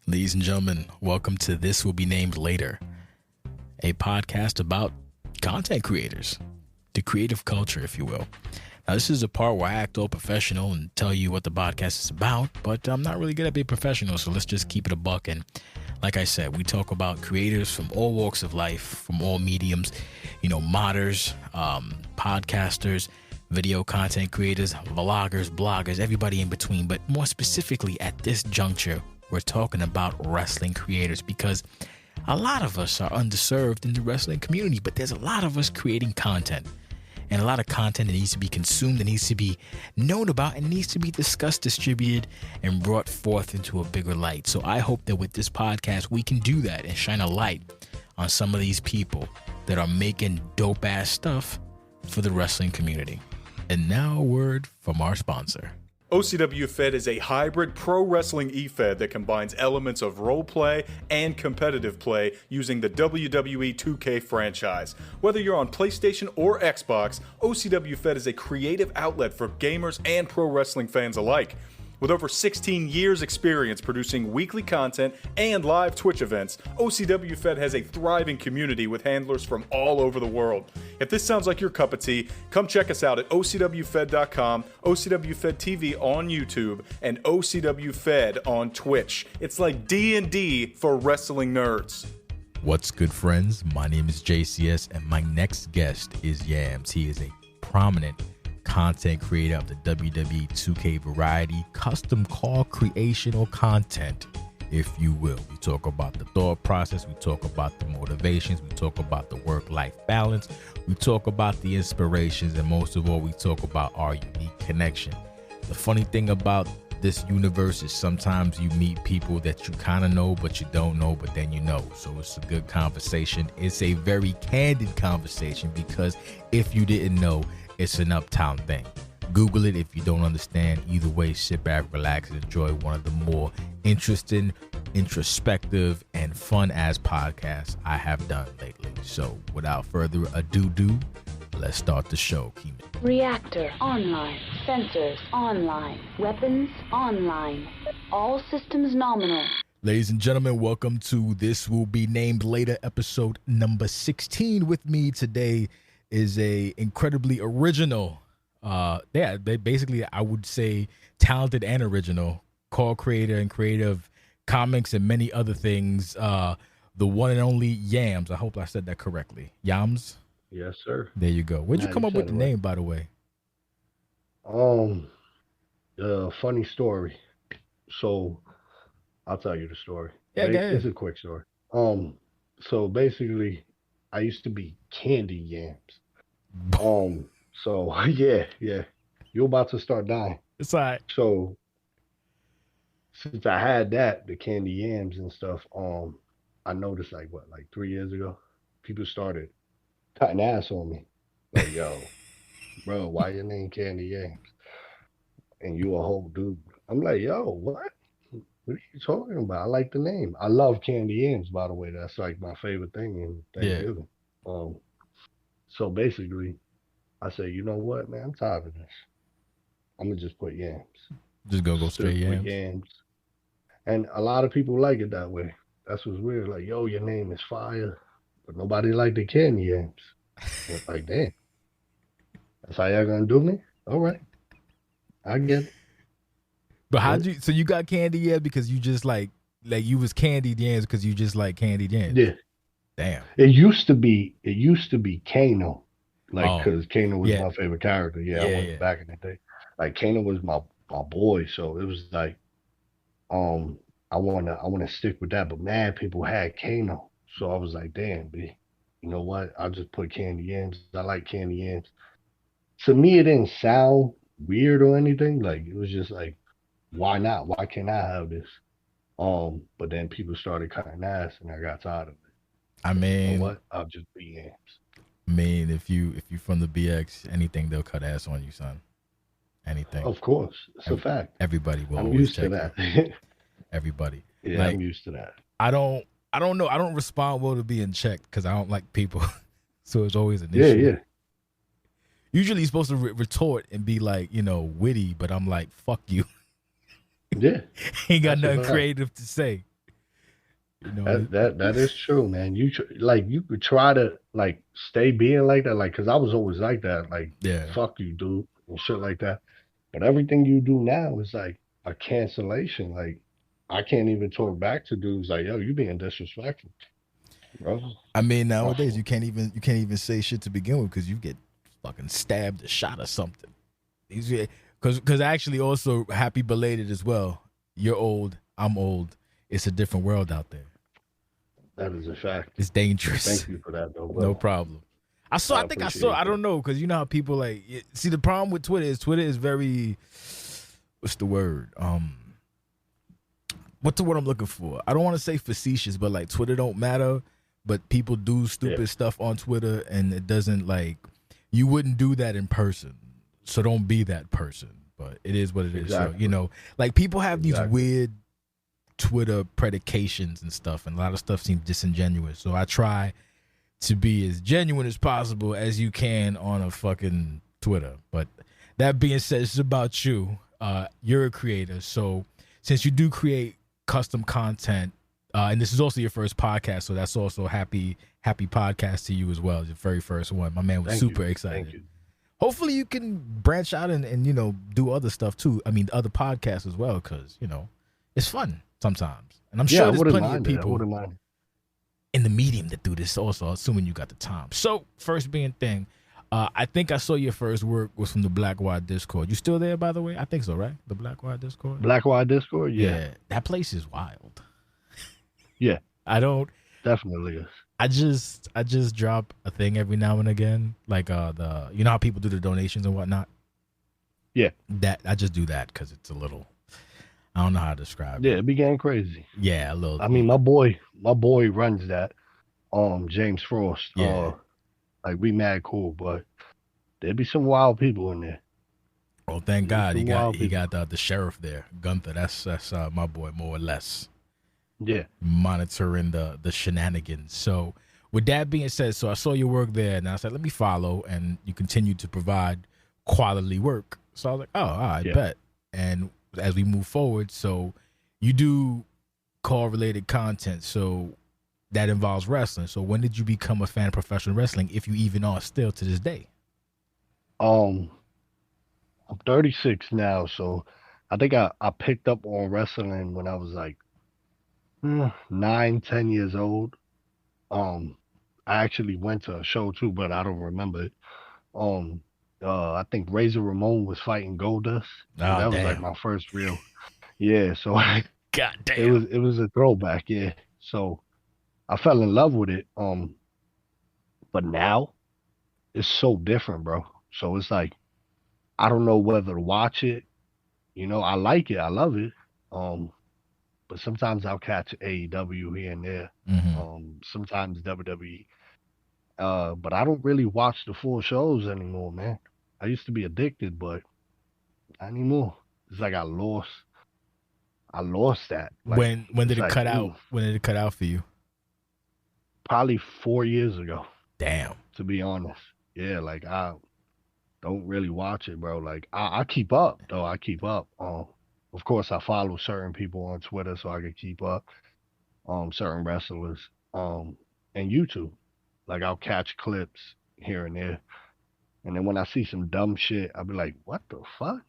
Ladies and gentlemen, welcome to This Will Be Named Later, a podcast about content creators, the creative culture, if you will. Now, this is a part where I act all professional and tell you what the podcast is about, but I'm not really good at being professional, so let's just keep it a buck. And like I said, we talk about creators from all walks of life, from all mediums, modders, podcasters, video content creators, vloggers, bloggers, everybody in between. But more specifically at this juncture, we're talking about wrestling creators because a lot of us are underserved in the wrestling community, but there's a lot of us creating content and a lot of content that needs to be consumed, that needs to be known about, and needs to be discussed, distributed, and brought forth into a bigger light. So I hope that with this podcast, we can do that and shine a light on some of these people that are making dope ass stuff for the wrestling community. And now a word from our sponsor. OCWFED is a hybrid pro wrestling eFed that combines elements of role play and competitive play using the WWE 2K franchise. Whether you're on PlayStation or Xbox, OCWFED is a creative outlet for gamers and pro wrestling fans alike. With over 16 years experience producing weekly content and live Twitch events, OCWFED has a thriving community with handlers from all over the world. If this sounds like your cup of tea, come check us out at OCWFed.com, OCWFed TV on YouTube, and OCWFed on Twitch. It's like D&D for wrestling nerds. What's good, friends? My name is JCS, and my next guest is Yamz. He is a prominent content creator of the WWE 2K variety, custom call creation or content, if you will. We talk about the thought process, we talk about the motivations, we talk about the work-life balance, we talk about the inspirations, and most of all, we talk about our unique connection. The funny thing about this universe is sometimes you meet people that you kind of know, but you don't know, but then you know. So it's a good conversation. It's a very candid conversation because if you didn't know, it's an Uptown thing. Google it if you don't understand. Either way, sit back, relax, and enjoy one of the more interesting, introspective, and fun-ass podcasts I have done lately. So without further ado, let's start the show. Reactor online. Sensors online. Weapons online. All systems nominal. Ladies and gentlemen, welcome to This Will Be Named Later, episode number 16. With me today is a incredibly original, basically I would say talented and original call creator and creative comics and many other things. The one and only Yamz. I hope I said that correctly. Yamz? Yes, sir. There you go. Where'd you come up with the name, by the way? Funny story. So I'll tell you the story. Yeah, it's a quick story. So basically I used to be Candy Yamz. So yeah, you're about to start dying. It's all right. So since I had that, the Candy Yamz and stuff, I noticed like 3 years ago, people started cutting ass on me. Like, yo, bro, why your name Candy Yamz? And you a whole dude. I'm like, yo, what? What are you talking about? I like the name. I love Candy Yamz, by the way. That's like my favorite thing in Thanksgiving. Yeah. So basically, I say, you know what, man? I'm tired of this. I'm gonna just put Yamz. Just go straight Yamz. And a lot of people like it that way. That's what's weird. Like, yo, your name is fire, but nobody like the Candy Yamz. It's like, damn. That's how y'all gonna do me? All right, I get it. But so you got Candy Yamz because you just like you was Candied Yamz because you just like Candied Yamz? Yeah. Damn. It used to be Kano. Like, because Kano was my favorite character. Back in the day. Like, Kano was my boy, so it was like, I wanna stick with that. But mad people had Kano. So I was like, damn, B, you know what? I'll just put Candy Yamz. I like Candy Yamz. To me, it didn't sound weird or anything. Like, it was just like, why not? Why can't I have this? But then people started cutting ass, and I got tired of it. I mean, you know what? I'll just be Yamz. I mean, if you from the BX, anything they'll cut ass on you, son. Anything. Of course, it's a fact. Everybody will. I'm used to that. Everybody. Yeah, I'm used to that. I don't know. I don't respond well to being checked because I don't like people, so it's always an issue. Yeah. Usually, you're supposed to retort and be like, witty, but I'm like, fuck you. Yeah. Ain't got nothing creative to say. You know, That is true, man. You could try to like stay being like that, like because I was always like that, like yeah. fuck you, dude, and shit like that. But everything you do now is like a cancellation. Like I can't even talk back to dudes like, yo, you being disrespectful, bro. I mean, nowadays Oh, you can't even say shit to begin with because you get fucking stabbed or shot or something. Because actually also happy belated as well. You're old, I'm old. It's a different world out there. that is a fact. It's dangerous. Thank you for that, though, No bro. problem. I think I saw. appreciate I that. don't know because you know how people like. See, the problem with Twitter is very. What's the word? What's the word I'm looking for? I don't want to say facetious, but like Twitter don't matter. But people do stupid Yeah. stuff on Twitter, and it doesn't like. You wouldn't do that in person, so don't be that person. But it is what it is. So Exactly. you know, like people have these Exactly. weird Twitter predications and stuff, and a lot of stuff seems disingenuous. So I try to be as genuine as possible as you can on a fucking Twitter. But that being said, it's about you. You're a creator, so since you do create custom content, and this is also your first podcast, so that's also happy podcast to you as well. Your very first one. My man was Thank super you. excited. Thank you. Hopefully you can branch out and you know do other stuff too. I mean other podcasts as well, because you know it's fun sometimes, and I'm Yeah, sure I there's wouldn't plenty of mind it. I people wouldn't mind. in the medium that do this also, assuming you got the time. So first being thing, I think I saw your first work was from the Black Wire Discord. You still there, by the way? I think so, right? The Black Wire Discord. Black Wire Discord? Yeah. That place is wild. Yeah, I don't. definitely is. I just drop a thing every now and again, like the you know how people do the donations and whatnot. Yeah. That I just do that because it's a little. I don't know how to describe it. Yeah, it began crazy. Yeah, a little. I mean, my boy runs that. James Frost. Yeah. Like we mad cool, but there be some wild people in there. Oh, thank There's God some wild he got the sheriff there, Gunther. That's my boy more or less. Yeah. Monitoring the shenanigans. So with that being said, so I saw your work there and I said, let me follow, and you continue to provide quality work. So I was like, oh, I Yeah. bet. And as we move forward, so you do call related content. So that involves wrestling. So when did you become a fan of professional wrestling, if you even are still to this day? I'm 36 now, so I think I picked up on wrestling when I was like 9, 10 years old. I actually went to a show too, but I don't remember it. I think Razor Ramon was fighting Goldust. So Oh, that was damn. like my first real. Yeah, so God damn. it was a throwback. Yeah, so I fell in love with it. But now it's so different, bro. So it's like I don't know whether to watch it. You know, I like it, I love it. But sometimes I'll catch AEW here and there. Sometimes WWE. But I don't really watch the full shows anymore, man. I used to be addicted, but not anymore. It's like I lost that. Like, when did it's it like, cut ooh, out? When did it cut out for you? Probably 4 years ago, Damn. to be honest. Yeah, like I don't really watch it, bro. Like I keep up though. I keep up. Of course I follow certain people on Twitter so I can keep up. Certain wrestlers. And YouTube. Like I'll catch clips here and there. And then when I see some dumb shit, I'll be like, what the fuck?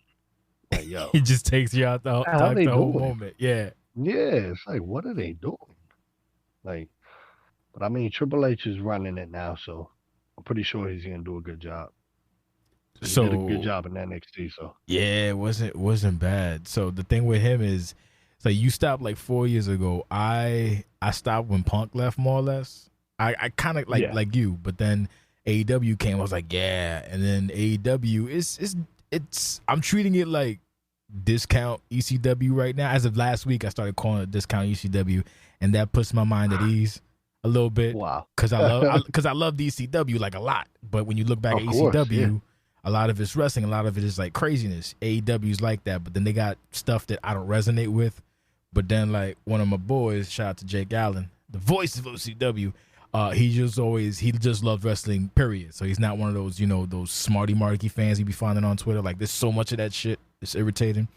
Like, yo. It just takes you out How the they whole doing? moment. Yeah. Yeah, it's like, what are they doing? Like, but I mean, Triple H is running it now, so I'm pretty sure he's gonna do a good job. He did a good job in NXT, so Yeah, it wasn't bad. So the thing with him is, so you stopped like 4 years ago. I stopped when Punk left, more or less. I kind of like you, but then AEW came. I was like, yeah, and then AEW it's I'm treating it like discount ECW right now. As of last week, I started calling it discount ECW, and that puts my mind at ease a little bit. wow. Because I love the ECW like a lot. But when you look back Of at course, ECW, yeah. a lot of it's wrestling, a lot of it is like craziness. AEW's like that, but then they got stuff that I don't resonate with. But then like one of my boys, shout out to Jake Allen, the voice of OCW, he just loved wrestling, period. So he's not one of those, those smarty marky fans you be finding on Twitter. Like there's so much of that shit. It's irritating.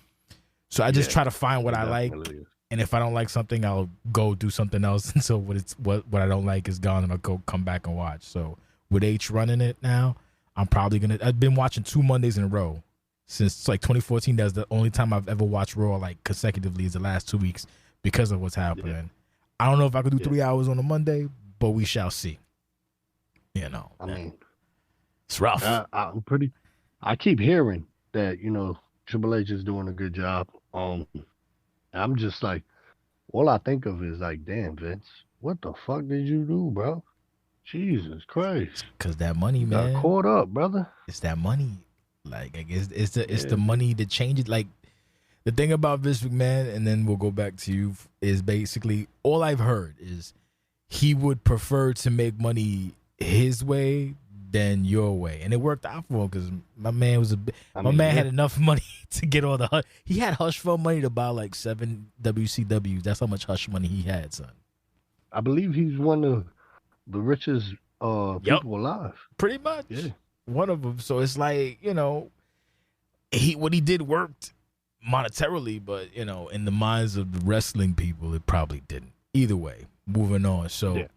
So I just try to find what I like. Definitely is. And if I don't like something, I'll go do something else until what I don't like is gone, and I'll come back and watch. So with H running it now, I'm probably gonna. I've been watching 2 Mondays in a row since like 2014. That's the only time I've ever watched Raw like consecutively is the last 2 weeks because of what's happening. Yeah. I don't know if I could do 3 hours on a Monday, but we shall see. You know, I mean, it's rough. I keep hearing that Triple H is doing a good job. I'm just like, all I think of is like, damn, Vince, what the fuck did you do, bro? Jesus Christ. Because that money, man. Got caught up, brother. It's that money. Like, I guess it's the money that changes. Like, the thing about Vince McMahon, and then we'll go back to you, is basically all I've heard is he would prefer to make money his way than your way, and it worked out for him because my man had enough money to get all the he had hush fund money to buy like 7 WCWs. That's how much hush money he had, son. I believe he's one of the richest people alive. Pretty much, one of them. So it's like what he did worked monetarily, but in the minds of the wrestling people, it probably didn't. Either way, moving on. So. Yeah.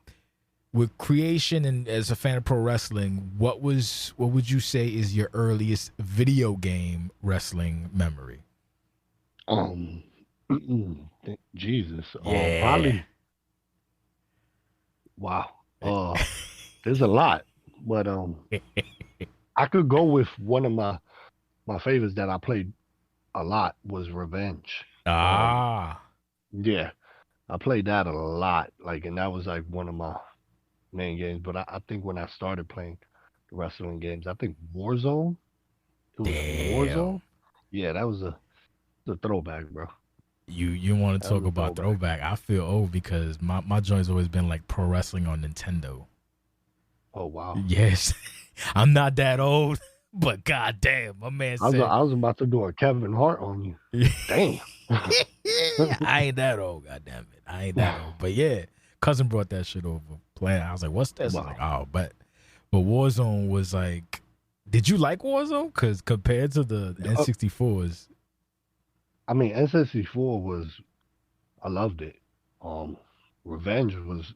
With creation and as a fan of pro wrestling, what would you say is your earliest video game wrestling memory? Jesus. Probably. Wow. There's a lot, but I could go with one of my favorites that I played a lot was Revenge. Yeah, I played that a lot, and that was like one of my main games. But I think when I started playing the wrestling games, I think Warzone. It was Warzone. Yeah, that was a throwback, bro. You want to talk about throwback? I feel old because my joint's always been like pro wrestling on Nintendo. Oh wow. Yes, I'm not that old, but goddamn, my man said I was about to do a Kevin Hart on you. Damn. I ain't that old, goddamn it. I ain't that old, but yeah, cousin brought that shit over. Playing, I was like, "What's this?" Wow. I was like, but Warzone was like, did you like Warzone? Because compared to the N64s, I mean, N64 I loved it. Revenge was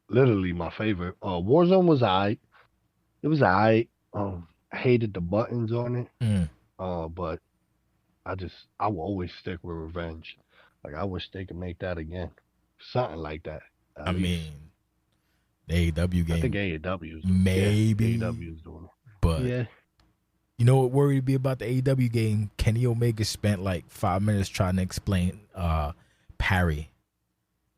literally my favorite. Warzone was alright. It was alright. I hated the buttons on it. But I will always stick with Revenge. Like I wish they could make that again, something like that. I mean. The AEW game. I think AEW maybe AEW is doing it. But you know what worried me about the AEW game? Kenny Omega spent like 5 minutes trying to explain parry.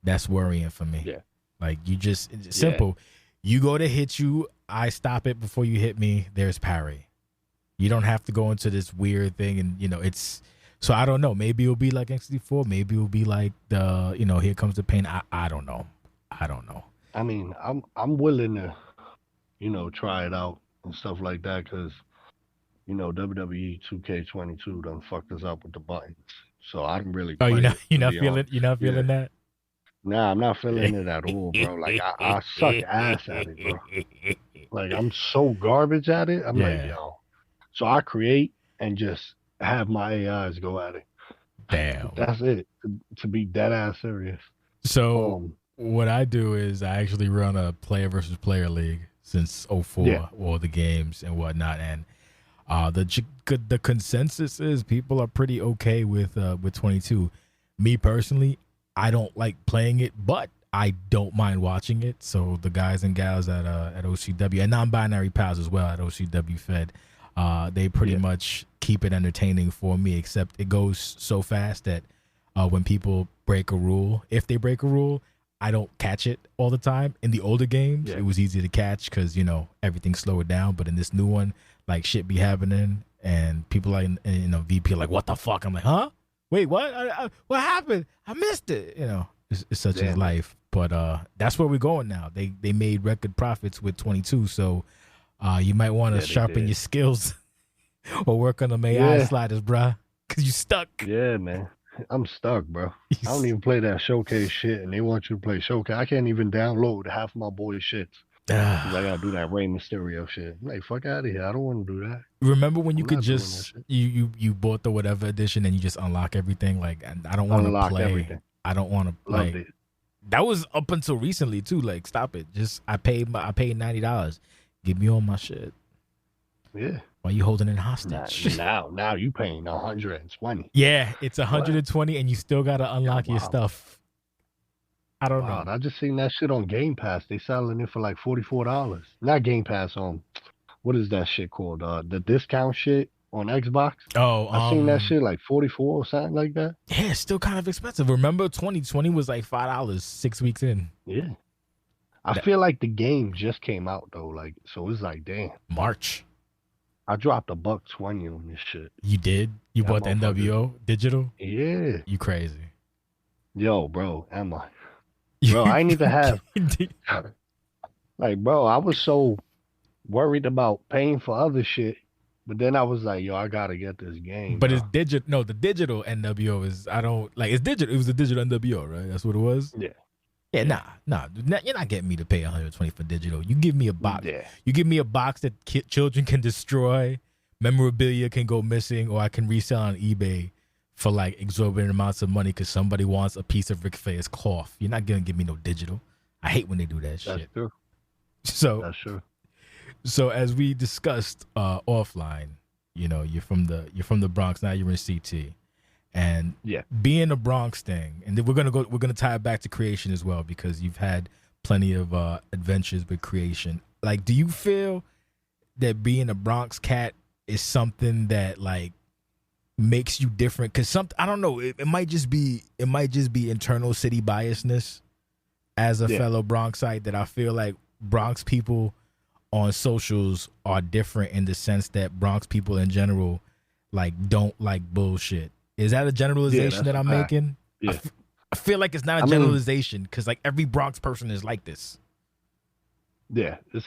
That's worrying for me. Yeah. Like it's simple. You go to hit you, I stop it before you hit me, there's parry. You don't have to go into this weird thing and it's so I don't know. Maybe it'll be like N64, maybe it'll be like the Here Comes the Pain. I don't know. I mean, I'm willing to, try it out and stuff like that because, WWE 2K22 done fucked us up with the buttons. So I didn't really. Oh, you're not feeling that? Nah, I'm not feeling it at all, bro. Like I suck ass at it, bro. Like I'm so garbage at it. I'm like, yo. So I create and just have my AIs go at it. Damn. That's it. To be dead ass serious. So. What I do is I actually run a player versus player league since 04, all the games and whatnot, and the consensus is people are pretty okay with 22. Me personally, I don't like playing it, but I don't mind watching it. So the guys and gals at OCW and non-binary pals as well at OCWFED, they pretty much keep it entertaining for me. Except it goes so fast that when people break a rule, if they break a rule, I don't catch it all the time. In the older games, it was easy to catch because, everything slowed down. But in this new one, like shit be happening and people like, VP are like, what the fuck? I'm like, huh? Wait, what? What happened? I missed it. It's such as life. But that's where we're going now. They made record profits with 22. So you might want to sharpen your skills or work on the AI sliders, bruh. Because you stuck. Yeah, man. I'm stuck, bro. I don't even play that showcase shit, and they want you to play showcase. I can't even download half of my boys' shits. I gotta do that Rey Mysterio shit. I'm like, fuck out of here. I don't want to do that. Remember when you could just you bought the whatever edition and you just unlock everything? Like, I don't want to play. Everything. I don't want to Loved like. it. That was up until recently too. Like, stop it. Just I paid $90. Give me all my shit. Yeah. Why you holding it Now, hostage? now you paying 120. Yeah, it's What? 120, and you still gotta unlock your Wow. stuff. I don't Wow, know. I just seen that shit on Game Pass. They selling it for like $44. Not Game Pass, what is that shit called? The discount shit on Xbox. Oh, I seen that shit like 44 or something like that. yeah, it's still kind of expensive. Remember, 2020 was like $5 6 weeks in. Yeah. I That- feel like the game just came out though, like so it's like damn. March. I dropped $1.20 on this shit. You did? You That bought the motherfucker. NWO digital? Yeah. You crazy? Yo, bro, am I? Bro, I ain't even have like, bro, I was so worried about paying for other shit, but then I was like, yo, I gotta get this game. But bro. it's digital. No, the digital NWO is. I don't like. It's digital. It was a digital NWO, right? That's what it was. Yeah. Yeah, nah. You're not getting me to pay 120 for digital. You give me a box. Yeah. You give me a box that children can destroy, memorabilia can go missing, or I can resell on eBay for like exorbitant amounts of money because somebody wants a piece of Ric Flair's cloth. You're not gonna give me no digital. I hate when they do that That's shit. true. So That's true. So as we discussed offline, you're from the Bronx. Now you're in CT, and Yeah. being a Bronx thing, and then we're gonna tie it back to creation as well because you've had plenty of adventures with creation. Like, do you feel that being a Bronx cat is something that like makes you different? Because I don't know, it might just be internal city biasness as a fellow Bronxite that I feel like Bronx people on socials are different in the sense that Bronx people in general like don't like bullshit. Is that a generalization that I'm making? Yeah. I feel like it's not a generalization because like every Bronx person is like this. Yeah. I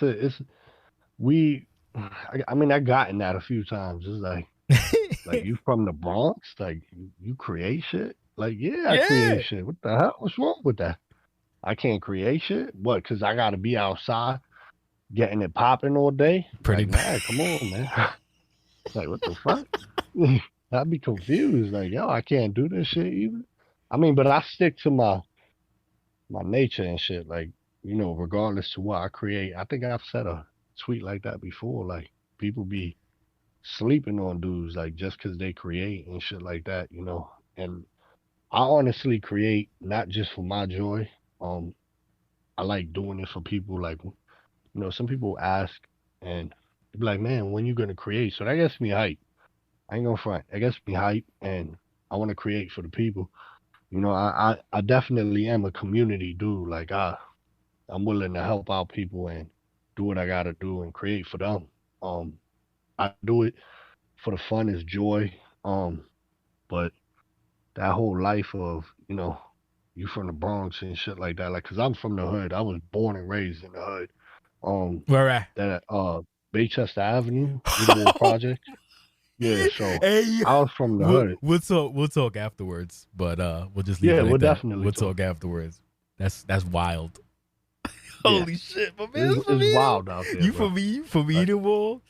gotten that a few times. It's like you from the Bronx? Like you create shit? Like, yeah, I create shit. What the hell? What's wrong with that? I can't create shit? What? Because I got to be outside getting it popping all day? Pretty like, man, come on, man. Like, what the fuck? I'd be confused. Like, yo, I can't do this shit either. I mean, but I stick to my nature and shit. Like, regardless to what I create. I think I've said a tweet like that before. Like, people be sleeping on dudes, like, just because they create and shit like that, And I honestly create not just for my joy. I like doing it for people. Like, some people ask and they be like, man, when you gonna create? So that gets me hype. I ain't gonna front. That gets me hype, and I want to create for the people. I definitely am a community dude. Like, I'm willing to help out people and do what I gotta do and create for them. I do it for the fun, is joy. But that whole life of, you from the Bronx and shit like that, like, cause I'm from the hood. I was born and raised in the hood. Where at? That Baychester Avenue, Woodward Project. Yeah, so I was from the hood. We'll talk afterwards, but we'll just leave it like we'll that. definitely We'll talk afterwards. That's wild. Holy shit, my man! It's wild out there. You bro. from Edenwall?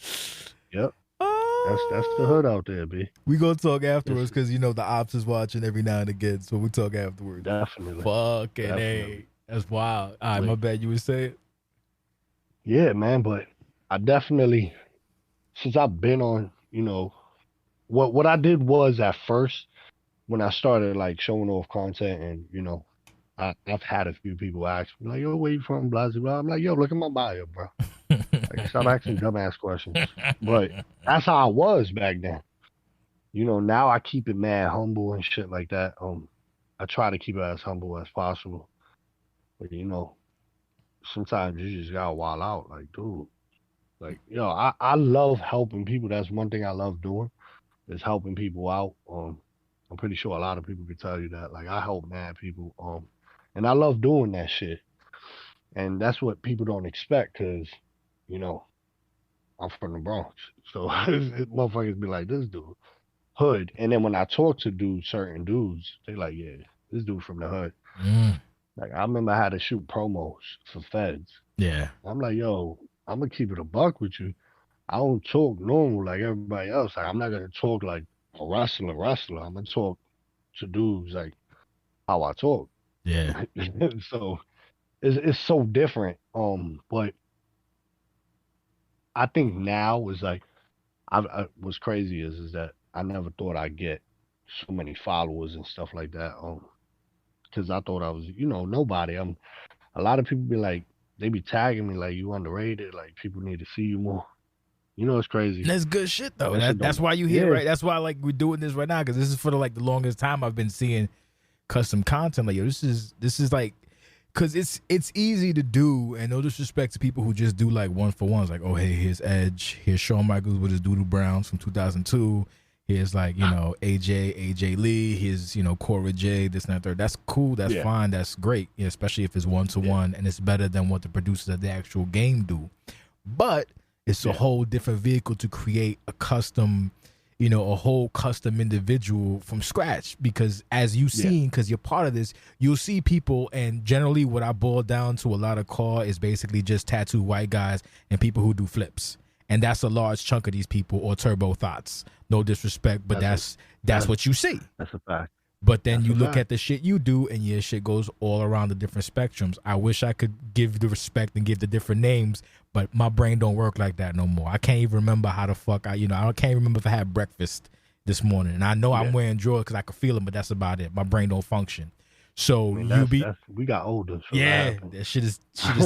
Yep. That's the hood out there, B. We gonna talk afterwards because the ops is watching every now and again, so we talk afterwards. Definitely. Fucking A. That's wild. All right, my bad. You would say it? Yeah, man, but I definitely, since I've been on, what I did was at first when I started like showing off content and, I've had a few people ask me like, yo, where you from? Blah, blah, blah. I'm like, yo, look at my bio, bro. Like, stop asking dumbass questions. But that's how I was back then. Now I keep it mad humble and shit like that. I try to keep it as humble as possible. But sometimes you just gotta wild out. Like, dude. Like, I love helping people. That's one thing I love doing, is helping people out. I'm pretty sure a lot of people could tell you that. Like, I help mad people. And I love doing that shit. And that's what people don't expect, because, I'm from the Bronx. So motherfuckers be like, this dude, hood. And then when I talk to certain dudes, they like, yeah, this dude from the hood. Like, I remember I had to shoot promos for feds. Yeah. I'm like, yo, I'm gonna keep it a buck with you. I don't talk normal like everybody else. Like, I'm not gonna talk like a wrestler. I'm gonna talk to dudes like how I talk. Yeah. So it's so different. But I think now is like what's crazy is that I never thought I'd get so many followers and stuff like that. Because I thought I was, nobody. A lot of people be like, they be tagging me like you underrated, like people need to see you more. It's crazy. That's good shit though. That shit That's don't- why you here, Yeah. right? That's why like we're doing this right now, because this is for the longest time I've been seeing custom content. Like, yo, this is like, because it's easy to do, and no disrespect to people who just do like one for ones, like, oh hey, here's Edge, here's Shawn Michaels with his Doodoo Browns from 2002. Here's like, AJ Lee, here's, Cora J, this and that third. That's cool, that's fine, that's great, especially if it's one to one and it's better than what the producers of the actual game do. But it's a whole different vehicle to create a custom, a whole custom individual from scratch. Because as you've seen, because you're part of this, you'll see people, and generally what I boil down to a lot of call is basically just tattooed white guys and people who do flips. And that's a large chunk of these people, or turbo thoughts. No disrespect, but that's what you see. That's a fact. But then you look at the shit you do, and your shit goes all around the different spectrums. I wish I could give the respect and give the different names, but my brain don't work like that no more. I can't even remember how the fuck I can't even remember if I had breakfast this morning. And I know I'm wearing drawers because I can feel them, but that's about it. My brain don't function. So we got older. So that shit is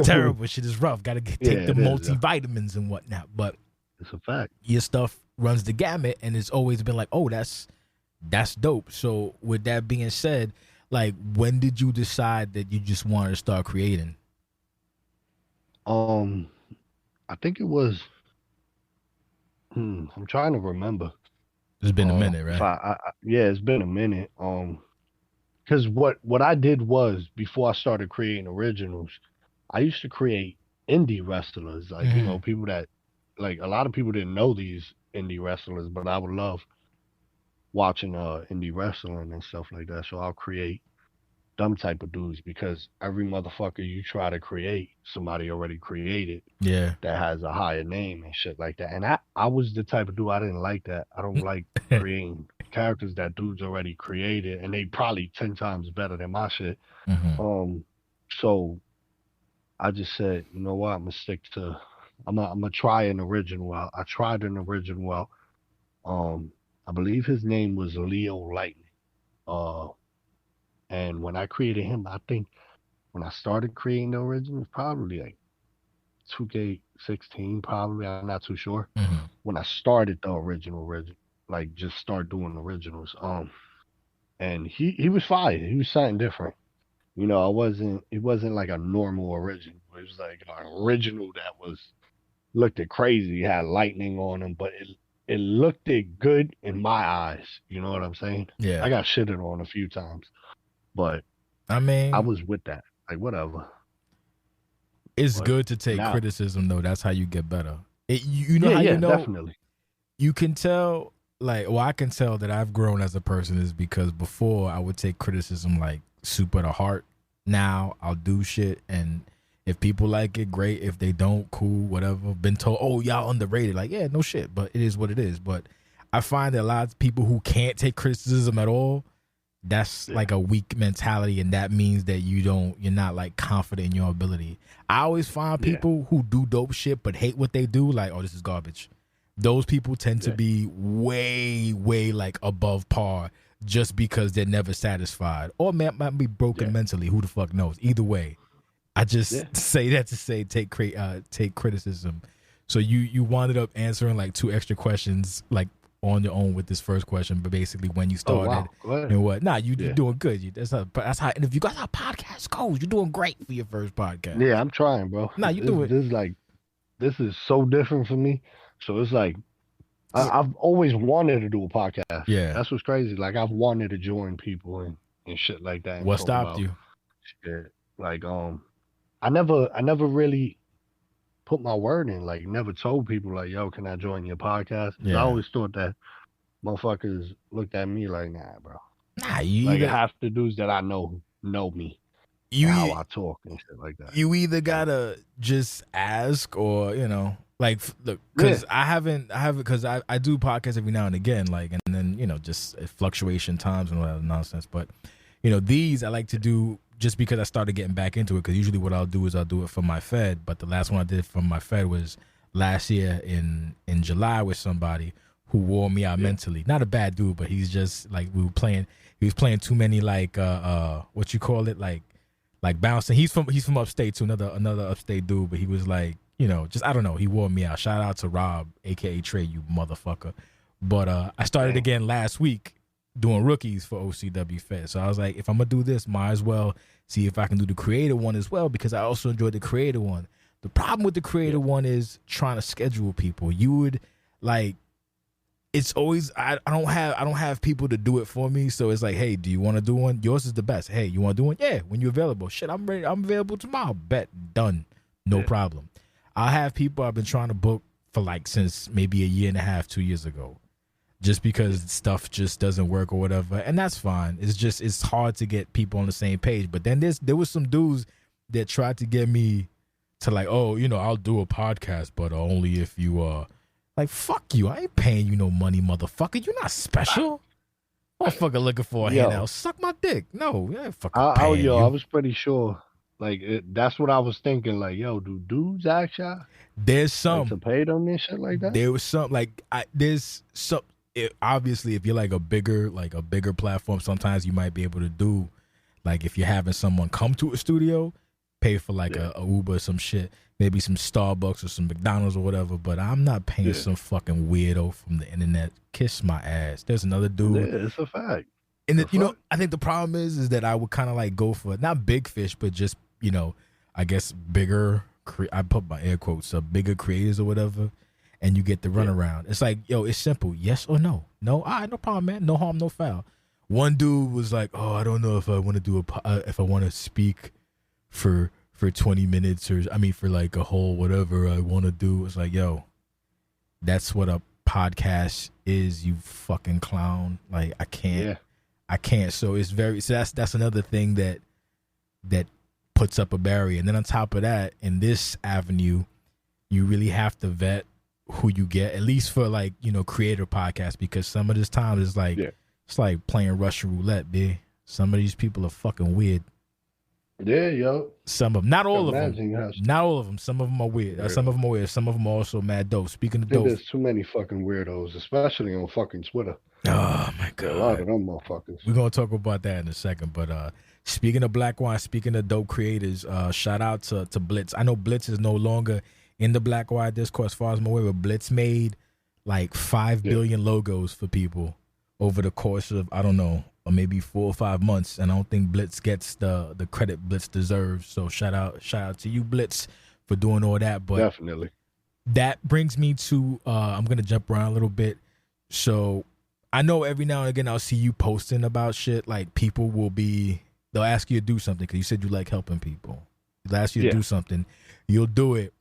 terrible. Shit is rough. Got to take the multivitamins and whatnot. But it's a fact. Your stuff runs the gamut, and it's always been like, oh, that's dope. So with that being said, like, when did you decide that you just wanted to start creating? I think it was. I'm trying to remember. It's been a minute, right? It's been a minute. Because what I did was, before I started creating originals, I used to create indie wrestlers, like people that, like, a lot of people didn't know these indie wrestlers, but I would love watching indie wrestling and stuff like that. So I'll create them type of dudes, because every motherfucker you try to create, somebody already created. Yeah. That has a higher name and shit like that. And I was the type of dude, I didn't like that. I don't like creating characters that dudes already created, and they probably 10 times better than my shit. So I just said, you know what, I'm gonna try an original out. I tried an original out. I believe his name was Leo Lightning. And when I created him, I think when I started creating the originals, probably like 2K16, probably, I'm not too sure. When I started the original, like, just start doing originals. And he was fire. He was something different. It wasn't like a normal original. It was like an original that looked crazy. It had lightning on him, but it looked good in my eyes. You know what I'm saying? Yeah. I got shitted on a few times, but I mean, I was with that. Like, whatever. It's good to take criticism, though. That's how you get better. You know, definitely. You can tell, I can tell that I've grown as a person is because before I would take criticism like super to heart. Now I'll do shit, and if people like it, great. If they don't, cool, whatever. Been told, oh, y'all underrated. Like, yeah, no shit, but it is what it is. But I find that a lot of people who can't take criticism at all, that's like a weak mentality, and that means that you're not like confident in your ability. I always find people who do dope shit but hate what they do, like, oh, this is garbage. Those people tend to be way, way like above par just because they're never satisfied, or might be broken mentally. Who the fuck knows? Either way, I just say that to say take criticism. So you wound up answering like 2 extra questions like on your own with this first question, but basically when you started and what? Nah, you're doing good. That's how. And if you got how podcast goes, you're doing great for your first podcast. Yeah, I'm trying, bro. Nah, you do it. This is so different for me. So it's like I've always wanted to do a podcast. Yeah, that's what's crazy. Like, I've wanted to join people and shit like that. What stopped you? Shit. Like, I never really put my word in. Like, never told people like, yo, can I join your podcast? I always thought that motherfuckers looked at me like, nah, bro. Nah, half the dudes that I know me. How I talk and shit like that. You either gotta just ask, or like, look, because I haven't because I do podcasts every now and again, like, and then just fluctuation times and all that nonsense. But these I like to do just because I started getting back into it. Because usually what I'll do is I'll do it for my Fed. But the last one I did for my Fed was last year in July with somebody who wore me out mentally. Not a bad dude, but he's just like he was playing too many like what you call it, like bouncing. He's from upstate too, another upstate dude, but he was like, just I don't know, he wore me out. Shout out to Rob, aka Trey, you motherfucker. But I started again last week doing rookies for OCWFED. So I was like, if I'm gonna do this, might as well see if I can do the creative one as well, because I also enjoyed the creative one. The problem with the creative one is trying to schedule people. You would like, it's always I don't have people to do it for me. So it's like, hey, do you want to do one? Yours is the best. Hey, you want to do one? Yeah, when you're available. Shit, I'm ready. I'm available tomorrow. Bet, done, no problem. I'll have people I've been trying to book for like since maybe a year and a half, 2 years ago, just because stuff just doesn't work or whatever, and that's fine. It's hard to get people on the same page. But then there was some dudes that tried to get me to like, oh, I'll do a podcast, but only if you like, fuck you. I ain't paying you no money, motherfucker. You're not special. Motherfucker looking for a handout. Suck my dick. No, I ain't fucking paying you. I was pretty sure. Like, that's what I was thinking. Like, yo, do dudes actually? There's some. Like, to pay them and shit like that? There was some, like, there's some. Obviously, if you're like a bigger platform, sometimes you might be able to do, like, if you're having someone come to a studio, pay for like a Uber or some shit. Maybe some Starbucks or some McDonald's or whatever, but I'm not paying some fucking weirdo from the internet. Kiss my ass. There's another dude. Yeah, it's a fact. And I think the problem is that I would kind of like go for not big fish, but just I guess bigger. I put my air quotes up, bigger creators or whatever, and you get the runaround. It's like, yo, it's simple, yes or no. No, all right, no problem, man. No harm, no foul. One dude was like, oh, I don't know if I want to do if I want to speak for 20 minutes or for like a whole whatever I want to do. It's like, yo, that's what a podcast is, you fucking clown. Like, I can't. So that's another thing that puts up a barrier. And then on top of that, in this avenue, you really have to vet who you get, at least for like, creator podcasts, because some of this time is like, it's like playing Russian roulette, B. Some of these people are fucking weird. Yeah, yo. Some of them, not all of them. Not all of them. Some of them are weird. Some of them are weird. Some of them are also mad dope. Speaking of dope, there's too many fucking weirdos, especially on fucking Twitter. Oh my god, a lot of them motherfuckers. We're gonna talk about that in a second. But speaking of Black Wine, speaking of dope creators, shout out to Blitz. I know Blitz is no longer in the Black Wine discourse, as far as I'm aware, but Blitz made like 5 billion logos for people over the course of, I don't know, or maybe 4 or 5 months, and I don't think Blitz gets the credit Blitz deserves. So shout out to you, Blitz, for doing all that. But definitely, that brings me to I'm gonna jump around a little bit. So I know every now and again I'll see you posting about shit. Like, people they'll ask you to do something because you said you like helping people. They'll ask you to do something, you'll do it,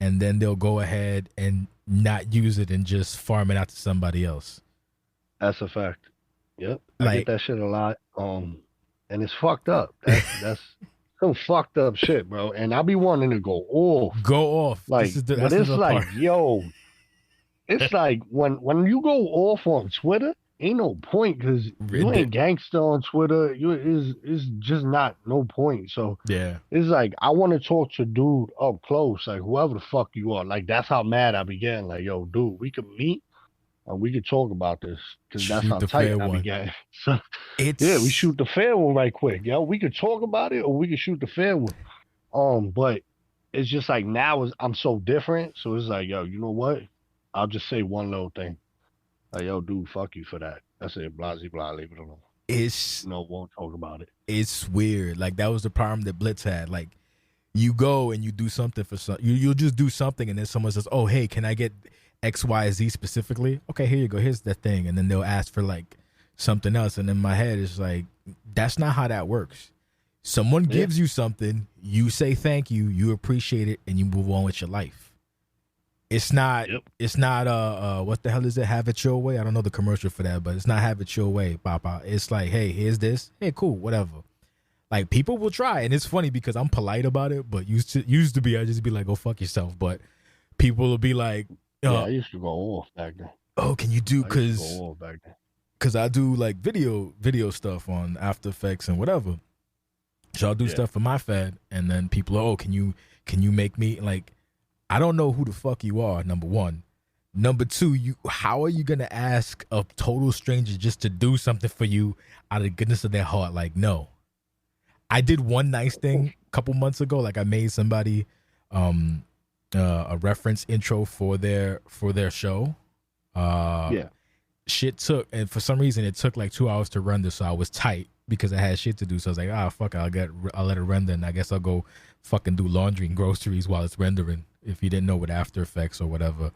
and then they'll go ahead and not use it and just farm it out to somebody else. That's a fact. Yep, I get that shit a lot. And it's fucked up. That's some fucked up shit, bro. And I be wanting to go off. Like, but it's like, yo, it's like when you go off on Twitter, ain't no point, because you ain't gangster on Twitter. It's just not no point. So it's like, I want to talk to dude up close, like whoever the fuck you are. Like, that's how mad I be getting. Like, yo, dude, we could meet. And we could talk about this, because that's how tight I be getting. So, we shoot the fair one right quick. Yo, we could talk about it, or we could shoot the fair one. But it's just like, now I'm so different. So it's like, yo, you know what? I'll just say one little thing. Like, yo, dude, fuck you for that. That's it. Blah, blah, blah. Leave it alone. Won't talk about it. It's weird. Like, that was the problem that Blitz had. Like, you go and you do something for you'll just do something, and then someone says, oh, hey, can I get X, Y, Z specifically? Okay, here you go. Here's the thing. And then they'll ask for like something else. And in my head, it's like, that's not how that works. Someone gives you something, you say thank you, you appreciate it, and you move on with your life. It's not, what the hell is it? Have it your way. I don't know the commercial for that, but it's not have it your way, Papa. It's like, hey, here's this. Hey, cool, whatever. Like, people will try. And it's funny because I'm polite about it, but used to be, I'd just be like, go fuck yourself. But people will be like, I used to go off back then. Oh, can you do, because because I do like video stuff on After Effects and whatever. So I'll do stuff for my Fed, and then people are, can you make me, like, I don't know who the fuck you are, number one. Number two, how are you gonna ask a total stranger just to do something for you out of the goodness of their heart? Like, no. I did one nice thing a couple months ago. Like, I made somebody a reference intro for their show. Shit took, and for some reason it took like 2 hours to render, so I was tight because I had shit to do. So I was like, fuck it, I'll let it render, and I guess I'll go fucking do laundry and groceries while it's rendering. If you didn't know, with After Effects or whatever,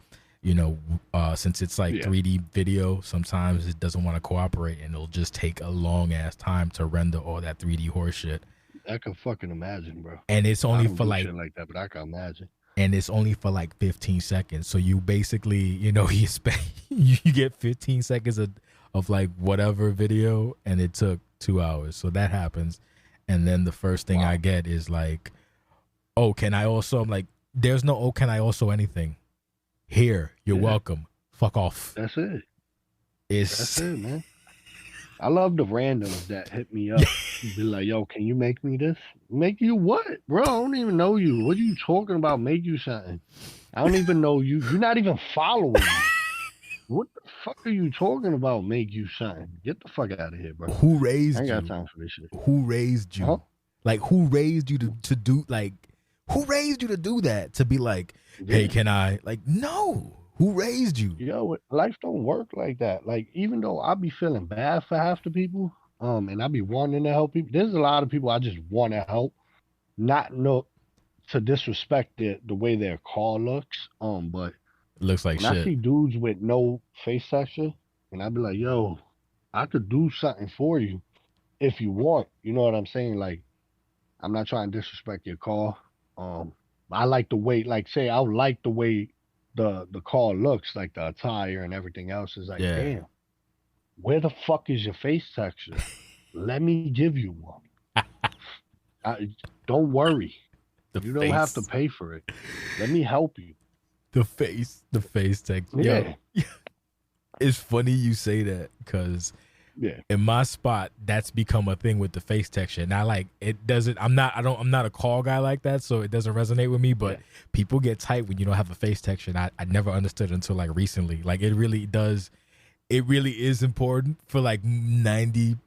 since it's like 3D video, sometimes it doesn't want to cooperate, and it'll just take a long ass time to render all that 3D horse shit. I can fucking imagine, bro. And it's only for like shit like that, but I can imagine. And it's only for like 15 seconds. So you basically, you get 15 seconds of like whatever video, and it took 2 hours. So that happens. And then the first thing I get is like, oh, can I also? I'm like, there's no, oh, can I also anything? Here, you're welcome. Fuck off. That's it. That's it, man. I love the randoms that hit me up. Be like, yo, can you make me this? Make you what? Bro, I don't even know you. What are you talking about? Make you something. I don't even know you. You're not even following me. What the fuck are you talking about? Make you something. Get the fuck out of here, bro. Who raised you? I ain't got time for this shit. Who raised you? Huh? Like, who raised you to do, like, who raised you to do that? To be like, hey, can I? Like, no. Who raised you? Yo, life don't work like that. Like, even though I be feeling bad for half the people, and I be wanting to help people, there's a lot of people I just want to help, not to disrespect the way their car looks, but it looks like when shit. I see dudes with no face texture, and I be like, yo, I could do something for you if you want. You know what I'm saying? Like, I'm not trying to disrespect your car. I like the way, like, say, I like the way the car looks, like the attire and everything else is like, damn, where the fuck is your face texture? Let me give you one. Don't worry. You don't have to pay for it. Let me help you. The face texture. Yeah. Yo, it's funny you say that, because in my spot, that's become a thing with the face texture. And I like, it doesn't, I'm not a call guy like that, so it doesn't resonate with me, but people get tight when you don't have a face texture. And I never understood until like recently. Like, it really is important for like 95%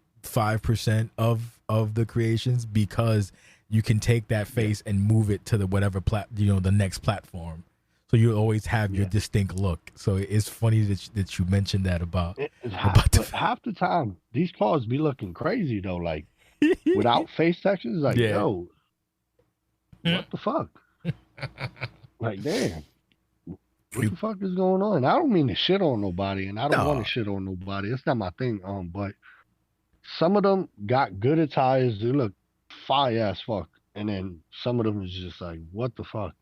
of the creations, because you can take that face and move it to the whatever the next platform. So you always have your distinct look. So it's funny that you mentioned that about half the time these cars be looking crazy though. Like, without face textures, like, yo, what the fuck? Like, damn, what the fuck is going on? I don't mean to shit on nobody, and I don't want to shit on nobody. It's not my thing. But some of them got good attires. They look fire as fuck, and then some of them is just like, what the fuck?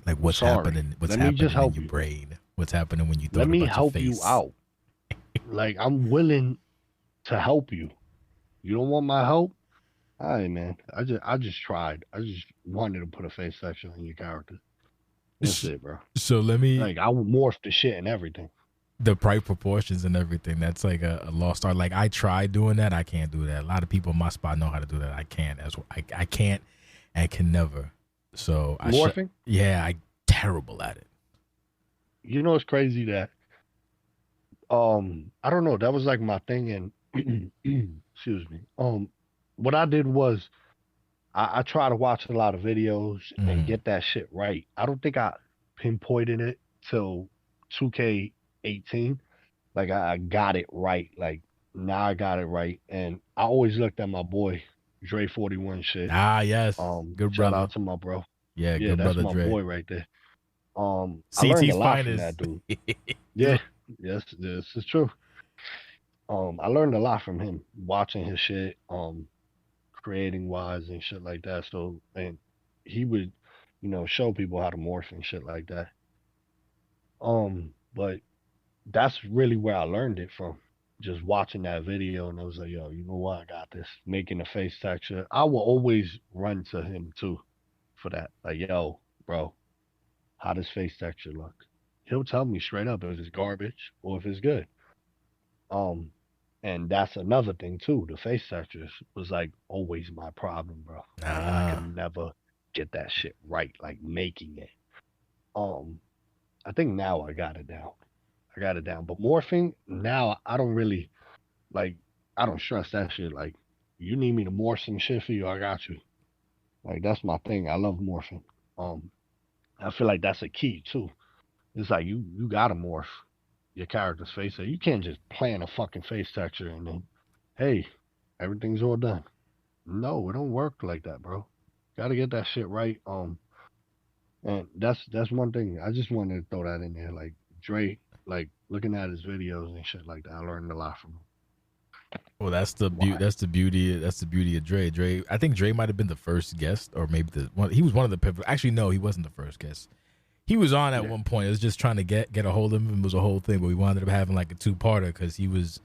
Like, what's happening? What's happening in your brain? What's happening when you thought about your face? Let me help you out. Like, I'm willing to help you. You don't want my help? All right, man. I just tried. I just wanted to put a face section in your character. That's it, bro. So let me, like, I would morph the shit and everything. The right proportions and everything. That's like a lost art. Like, I tried doing that. I can't do that. A lot of people in my spot know how to do that. I can't as well. I can't and can never. So morphing? I'm terrible at it. You know, it's crazy that I don't know, that was like my thing, and excuse me. What I did was I try to watch a lot of videos and get that shit right. I don't think I pinpointed it till 2K18. Like, I got it right. Like, now I got it right. And I always looked at my boy Dre 41 shit. Ah, yes. Good brother. Shout out to my bro. Yeah, good that's brother my Dre. boy right there. I CT's learned a lot finest. from that dude. Yes, this is true. I learned a lot from him, watching his shit, creating wise and shit like that. So, and he would, show people how to morph and shit like that. But that's really where I learned it from. Just watching that video, and I was like, yo, you know what? I got this. Making a face texture. I will always run to him too for that. Like, yo, bro, how does face texture look? He'll tell me straight up if it's garbage or if it's good. And that's another thing too. The face textures was like always my problem, bro. Like I Ah, could never get that shit right, like making it. Um, I think now I got it down. I got it down. But morphing now, I don't really like. I don't stress that shit. Like, you need me to morph some shit for you, I got you. Like that's my thing. I love morphing. Um, I feel like that's a key too. It's like you gotta morph your character's face. So you can't just plan a fucking face texture and then, hey, everything's all done. No, it don't work like that, bro. Gotta get that shit right. And that's one thing. I just wanted to throw that in there. Like Dre, like looking at his videos and shit like that, I learned a lot from him. well, that's the Why? That's the beauty. That's the beauty of Dre. Dre, I think Dre might have been the first guest, or maybe the one. He was one of the pivotal. Actually, no, he wasn't the first guest. He was on at Yeah. one point. It was just trying to get a hold of him. It was a whole thing, but we wound up having like a 2-parter because he was.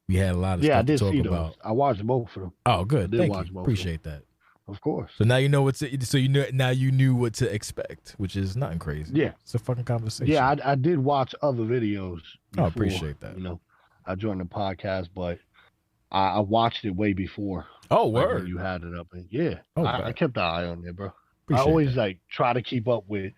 We had a lot of Yeah, I stuff to did talk see those. about. I watched both of them. Oh, I good. did Thank watch you. both of them. Appreciate that. Of course. So now you know what to. So you know now you knew what to expect, which is nothing crazy. Yeah. It's a fucking conversation. Yeah, I did watch other videos before. Oh, appreciate that. You know, I joined the podcast, but I watched it way before. Oh, Like when word. you had it up. And yeah, Oh, I bet. kept an eye on it, bro. Appreciate I always that. like try to keep up with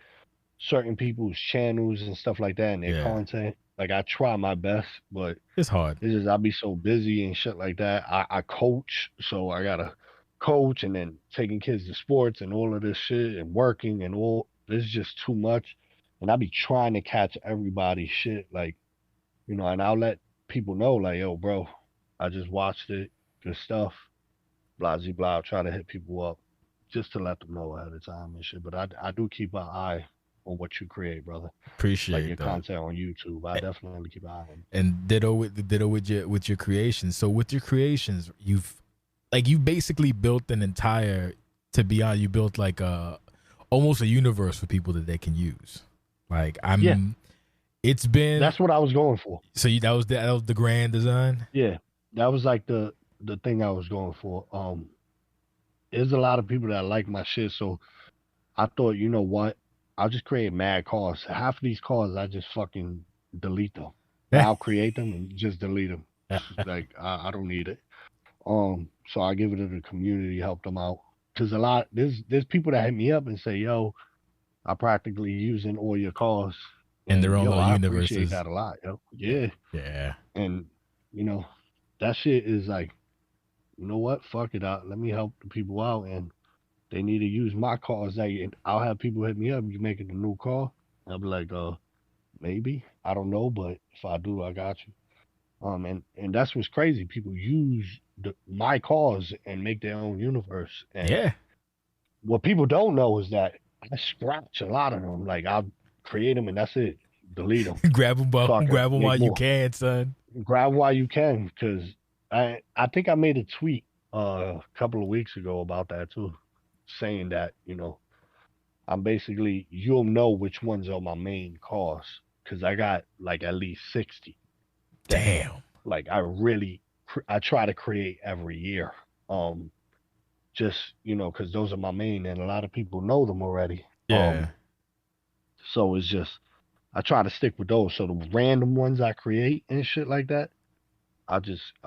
certain people's channels and stuff like that and their Yeah. content. Like I try my best, but It's hard. it's just I be so busy and shit like that. I coach, so I gotta coach and then taking kids to sports and all of this shit and working and all. It's just too much, and I be trying to catch everybody's shit, like and I'll let people know, like, yo, bro, I just watched it, good stuff, blah blah blah. I'll try to hit people up just to let them know ahead of time and shit. But I do keep an eye on what you create, brother. Like Appreciate your that. content on YouTube, I definitely keep an eye on it. And ditto with your creations. So with your creations, you basically built an entire. To be honest, you built like almost a universe for people that they can use. Like Yeah. It's been That's what I was going for. so that was the grand design. Yeah, that was like the thing I was going for. There's a lot of people that like my shit, so I thought, you know what? I'll just create mad cars. Half of these cars, I just fucking delete them. I'll create them and just delete them. Like I don't need it. So I give it to the community, help them out. Cause there's people that hit me up and say, yo, I practically using all your cars. In their own yo, little I universes. appreciate that a lot, yo. Yeah. Yeah. And that shit is like, you know what? Fuck it out. Let me help the people out, and they need to use my cars. Like, I'll have people hit me up. You making a new car? I'll be like, maybe. I don't know, but if I do, I got you. And that's what's crazy. People use my cars and make their own universe. And Yeah. what people don't know is that I scratch a lot of them. Like, I'll create them and that's it. Delete them. grab them Fuck it, while make you more. can, son. Grab while you can, because I think I made a tweet a couple of weeks ago about that too, saying that I'm basically, you'll know which ones are my main cars because I got like at least 60. Damn. Like I try to create every year, just because those are my main and a lot of people know them already. Yeah. So it's just I try to stick with those. So the random ones I create and shit like that, I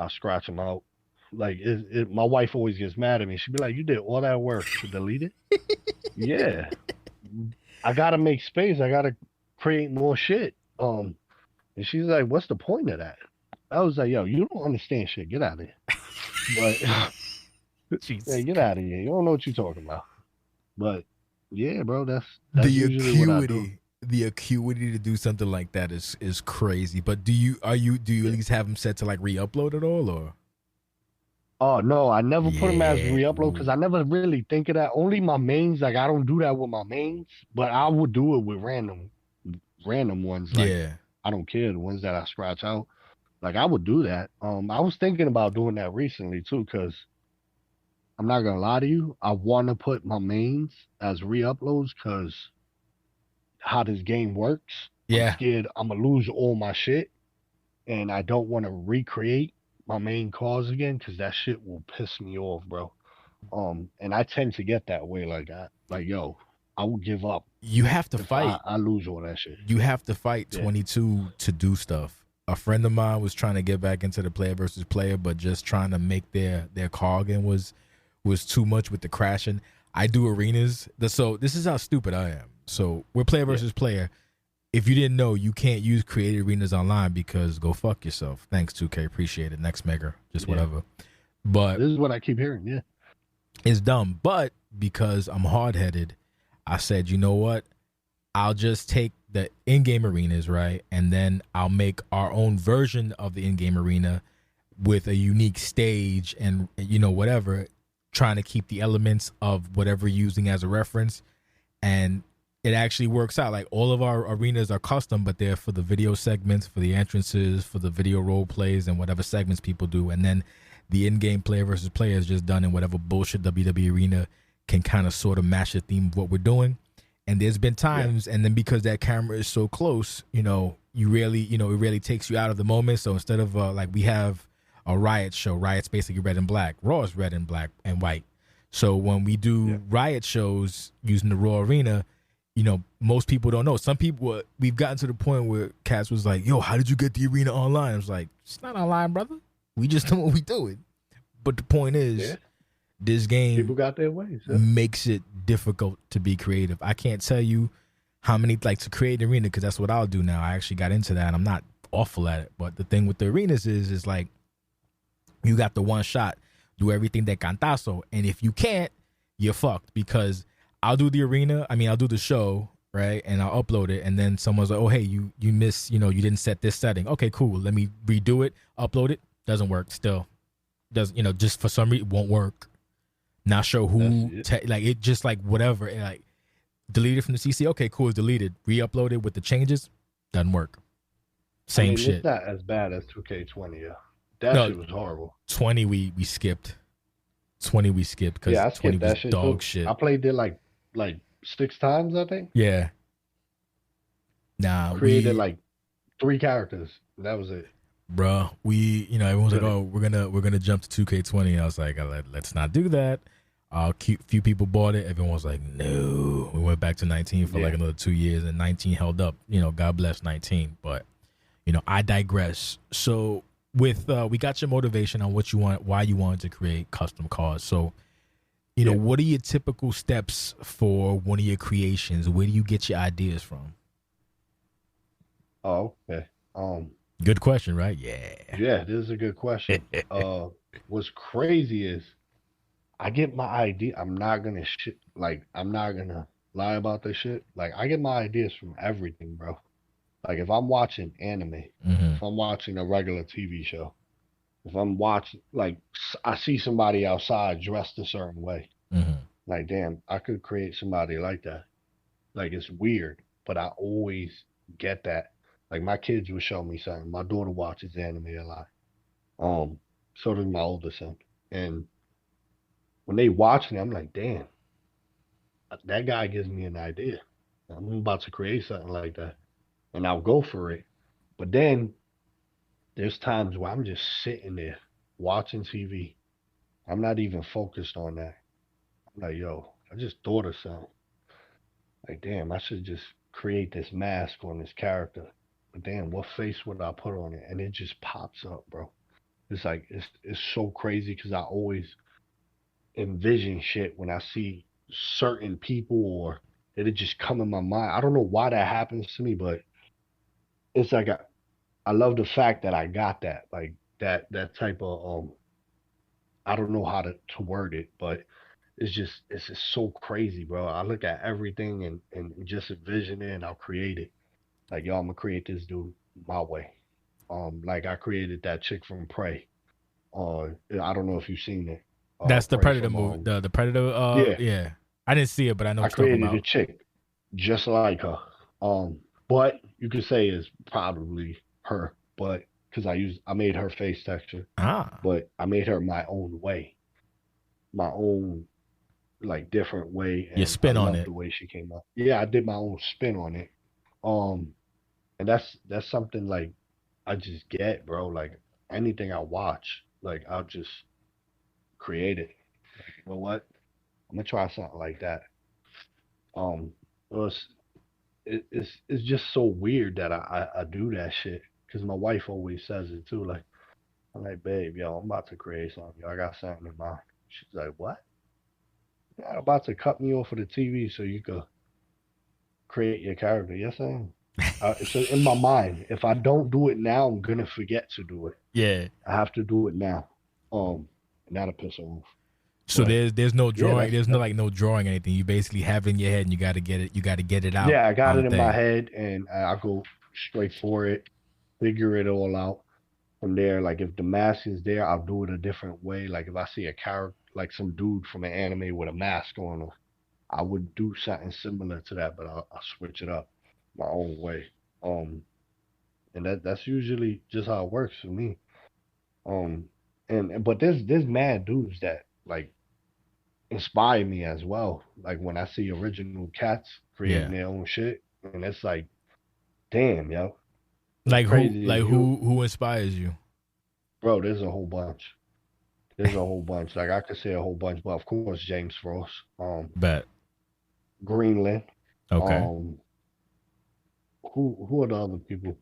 scratch them out. Like my wife always gets mad at me. She'd be like, "You did all that work to delete it?" Yeah, I gotta make space. I gotta create more shit. And she's like, "What's the point of that?" I was like, "Yo, you don't understand shit. Get out of here." But Jesus. hey, get out of here. You don't know what you're talking about. But yeah, bro, that's The usually what I do. acuity to do something like that is crazy. But do you at least have them set to like re-upload it all, or? Oh no, I never put them as Yeah. re-upload because I never really think of that. Only my mains, like I don't do that with my mains, but I would do it with random ones. Like, Yeah. I don't care, the ones that I scratch out. Like I would do that. I was thinking about doing that recently too, because I'm not gonna lie to you, I want to put my mains as re-uploads because how this game works. Yeah. I'm scared I'm gonna lose all my shit, and I don't want to recreate my main cause again because that shit will piss me off, bro. And I tend to get that way, yo, I will give up You have to if fight. I lose all that shit. You have to fight Yeah. 22 to do stuff. a friend of mine was trying to get back into the player versus player, but just trying to make their cog in was too much with the crashing. I do arenas. So this is how stupid I am. So we're player versus player. If you didn't know, you can't use created arenas online because go fuck yourself. Thanks, 2K. Appreciate it. Next mega. Just whatever. But this is what I keep hearing. Yeah. It's dumb. But because I'm hard-headed, I said, you know what? I'll just take the in-game arenas, right? And then I'll make our own version of the in-game arena with a unique stage and, whatever, trying to keep the elements of whatever you're using as a reference. And it actually works out. Like all of our arenas are custom, but they're for the video segments, for the entrances, for the video role plays, and whatever segments people do. And then the in-game player versus player is just done in whatever bullshit WWE arena can kind of sort of match the theme of what we're doing. And there's been times, and then because that camera is so close, you really, it really takes you out of the moment. So instead of like we have a Riot show, Riot's basically red and black, Raw is red and black and white. So when we do Riot shows using the Raw arena, most people don't know. Some people, we've gotten to the point where Cass was like, yo, how did you get the arena online? I was like, it's not online, brother. We just know what we doing. But the point is, this game people got their ways. Makes it difficult to be creative. I can't tell you how many, to create an arena, because that's what I'll do now. I actually got into that. I'm not awful at it. But the thing with the arenas is like, you got the one shot, do everything de cantazo. And if you can't, you're fucked, because I'll do the arena. I mean, I'll do the show, right? And I'll upload it. And then someone's like, oh, hey, you missed, you didn't set this setting. Okay, cool. Let me redo it, upload it. Doesn't work still. Doesn't, just for some reason, it won't work. Not sure who, it just like whatever. And like, delete it from the CC. Okay, cool, it's deleted. Re-upload it with the changes. Doesn't work. Same shit. It's not as bad as 2K20, yeah. That shit was horrible. 20 we skipped. 20 we skipped because 20 was dog shit. I played it like 6 times, I think. Yeah. Nah, created like 3 characters. That was it. Bro, everyone's like, oh, we're gonna jump to 2K20. I was like, let's not do that. Few people bought it. Everyone was like, no. We went back to 19 for like another 2 years, and 19 held up. God bless 19. But I digress. So with we got your motivation on what you want, why you wanted to create custom cars. So what are your typical steps for one of your creations? Where do you get your ideas from? Oh, okay. Good question, right? Yeah. Yeah, this is a good question. What's crazy is I get my idea. I'm not gonna lie about this shit. Like, I get my ideas from everything, bro. Like, if I'm watching anime, if I'm watching a regular TV show, if I'm watching, like, I see somebody outside dressed a certain way, like, damn, I could create somebody like that. Like, it's weird, but I always get that. Like, my kids will show me something. My daughter watches anime a lot. So does my older son. And when they watch me, I'm like, damn, that guy gives me an idea. I'm about to create something like that. And I'll go for it. But then there's times where I'm just sitting there watching TV. I'm not even focused on that. I'm like, yo, I just thought of something. Like, damn, I should just create this mask on this character. But damn, what face would I put on it? And it just pops up, bro. It's like, it's so crazy because I always envision shit when I see certain people, or it'll just come in my mind. I don't know why that happens to me, but it's like I love the fact that I got that. Like, that type of I don't know how to word it, but it's just so crazy, bro. I look at everything and just envision it, and I'll create it. Like, yo, I'm gonna create this dude my way. Like, I created that chick from Prey. I don't know if you've seen it. That's the Predator movie. The Predator. Yeah. I didn't see it, but I know what you're talking about. I created a chick just like her. But you could say it's probably her, but because I made her face texture. But I made her my own way, my own like different way. And your spin on it. The way she came up. Yeah, I did my own spin on it. And that's something like I just get, bro. Like, anything I watch, like, I'll just create it. Like, you know what? I'm gonna try something like that. It's just so weird that I do that shit. because my wife always says it too. Like, I'm like, babe, yo, I'm about to create something. Yo, I got something in mind. She's like, what? Yeah, I'm about to cut me off of the TV so you could create your character. Yes, I am. So in my mind, if I don't do it now, I'm gonna forget to do it. Yeah. I have to do it now. And that'll piss her off. So But, there's no drawing. yeah, There's no drawing or anything. You basically have it in your head, and you got to get it. You got to get it out. yeah, I got on it in thing. my head, and I go straight for it, figure it all out. From there, like if the mask is there, I'll do it a different way. Like if I see a character, like some dude from an anime with a mask on, I would do something similar to that, but I'll switch it up my own way. And that's usually just how it works for me. Um, but there's mad dudes that like inspire me as well. Like when I see original cats creating their own shit, and it's like, damn, yo, Like crazy who? as Like you- who inspires you? bro. There's a whole bunch. There's a whole bunch. Like I could say a whole bunch, but of course James Frost, Bet. Greenland. Okay. Who are the other people?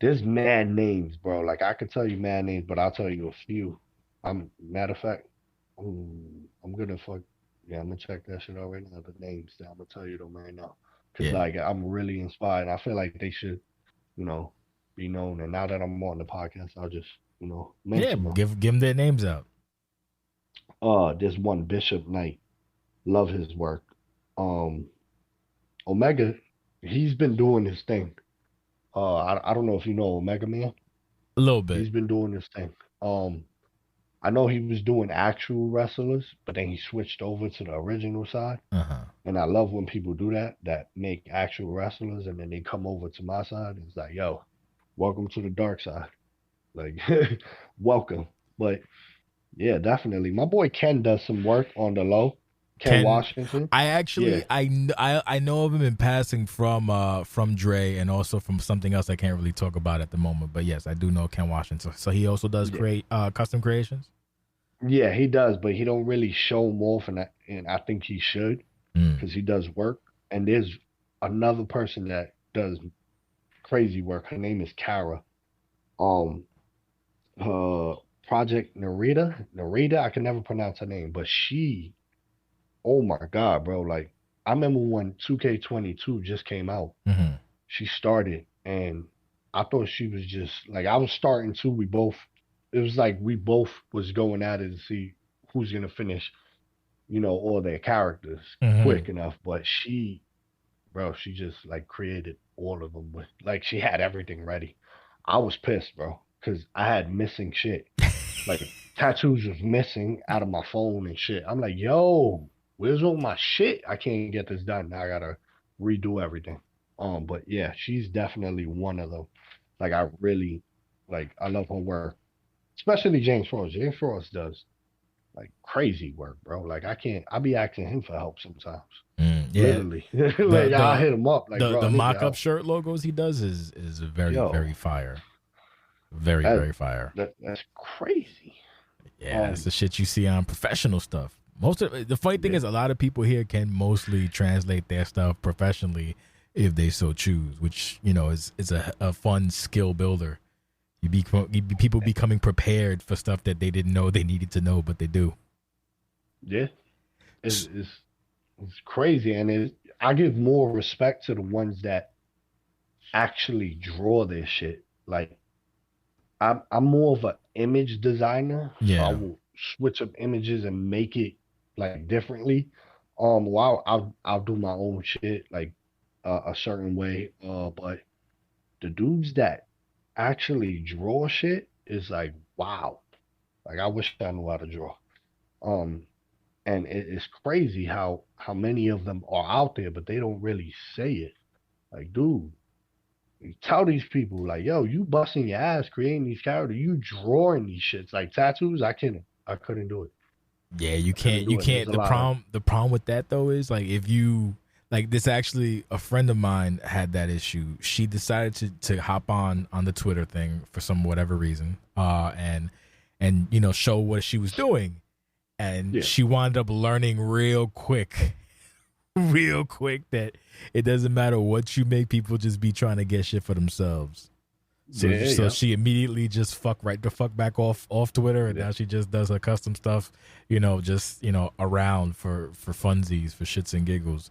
There's mad names, bro. Like I could tell you mad names, but I'll tell you a few. Matter of fact, I'm gonna fuck. Yeah, I'm gonna check that shit out right now. The names that I'm gonna tell you them right now, cause Yeah. like I'm really inspired. And I feel like they should, be known. And now that I'm on the podcast, I'll just, Yeah. mention them. Give them their names out. There's one Bishop Knight. Love his work. Omega, he's been doing his thing. I don't know if you know Omega Man. A little bit. He's been doing this thing. I know he was doing actual wrestlers, but then he switched over to the original side. And I love when people do that make actual wrestlers, and then they come over to my side. It's like, yo, welcome to the dark side. Like, welcome. But yeah, definitely. My boy Ken does some work on the low. Ken Washington. I actually Yeah. I know of him in passing from Dre and also from something else I can't really talk about at the moment. But yes, I do know Ken Washington. So he also does create custom creations. Yeah, he does, but he don't really show them off, and I think he should, because he does work. And there's another person that does crazy work. Her name is Kara. Project Narita. I can never pronounce her name, but she, oh my God, bro. Like, I remember when 2K22 just came out. She started, and I thought she was just like, I was starting too. It was like we both was going at it to see who's gonna finish, all their characters quick enough. But she just like created all of them. Like she had everything ready. I was pissed, bro, because I had missing shit. Like tattoos was missing out of my phone and shit. I'm like, yo, where's all my shit? I can't get this done. Now I gotta redo everything. But yeah, she's definitely one of them. Like I really, I love her work. Especially James Frost. James Frost does like crazy work, bro. Like I be asking him for help sometimes. Yeah. Literally. I'll hit him up. Like, bro, the mock-up shirt logos he does is very, very fire. Very fire. That's crazy. Yeah, that's the shit you see on professional stuff. The funny thing is a lot of people here can mostly translate their stuff professionally if they so choose, which, is a fun skill builder. People becoming prepared for stuff that they didn't know they needed to know, but they do. Yeah, it's crazy, and I give more respect to the ones that actually draw their shit. Like, I'm more of an image designer. Yeah, so I will switch up images and make it like differently. While I'll do my own shit like a certain way. But the dudes that actually draw shit is like, wow. Like I wish I knew how to draw. And it's crazy how many of them are out there, but they don't really say it. Like, dude, you tell these people like, yo, you busting your ass creating these characters, you drawing these shits. Like tattoos, I couldn't do it. Yeah, you can't. The problem with that though is like if you like this. Actually, a friend of mine had that issue. She decided to hop on the Twitter thing for some whatever reason, and show what she was doing, and she wound up learning real quick that it doesn't matter what you make, people just be trying to get shit for themselves. So she immediately just fuck back off Twitter, and now she just does her custom stuff, just around for funsies, for shits and giggles.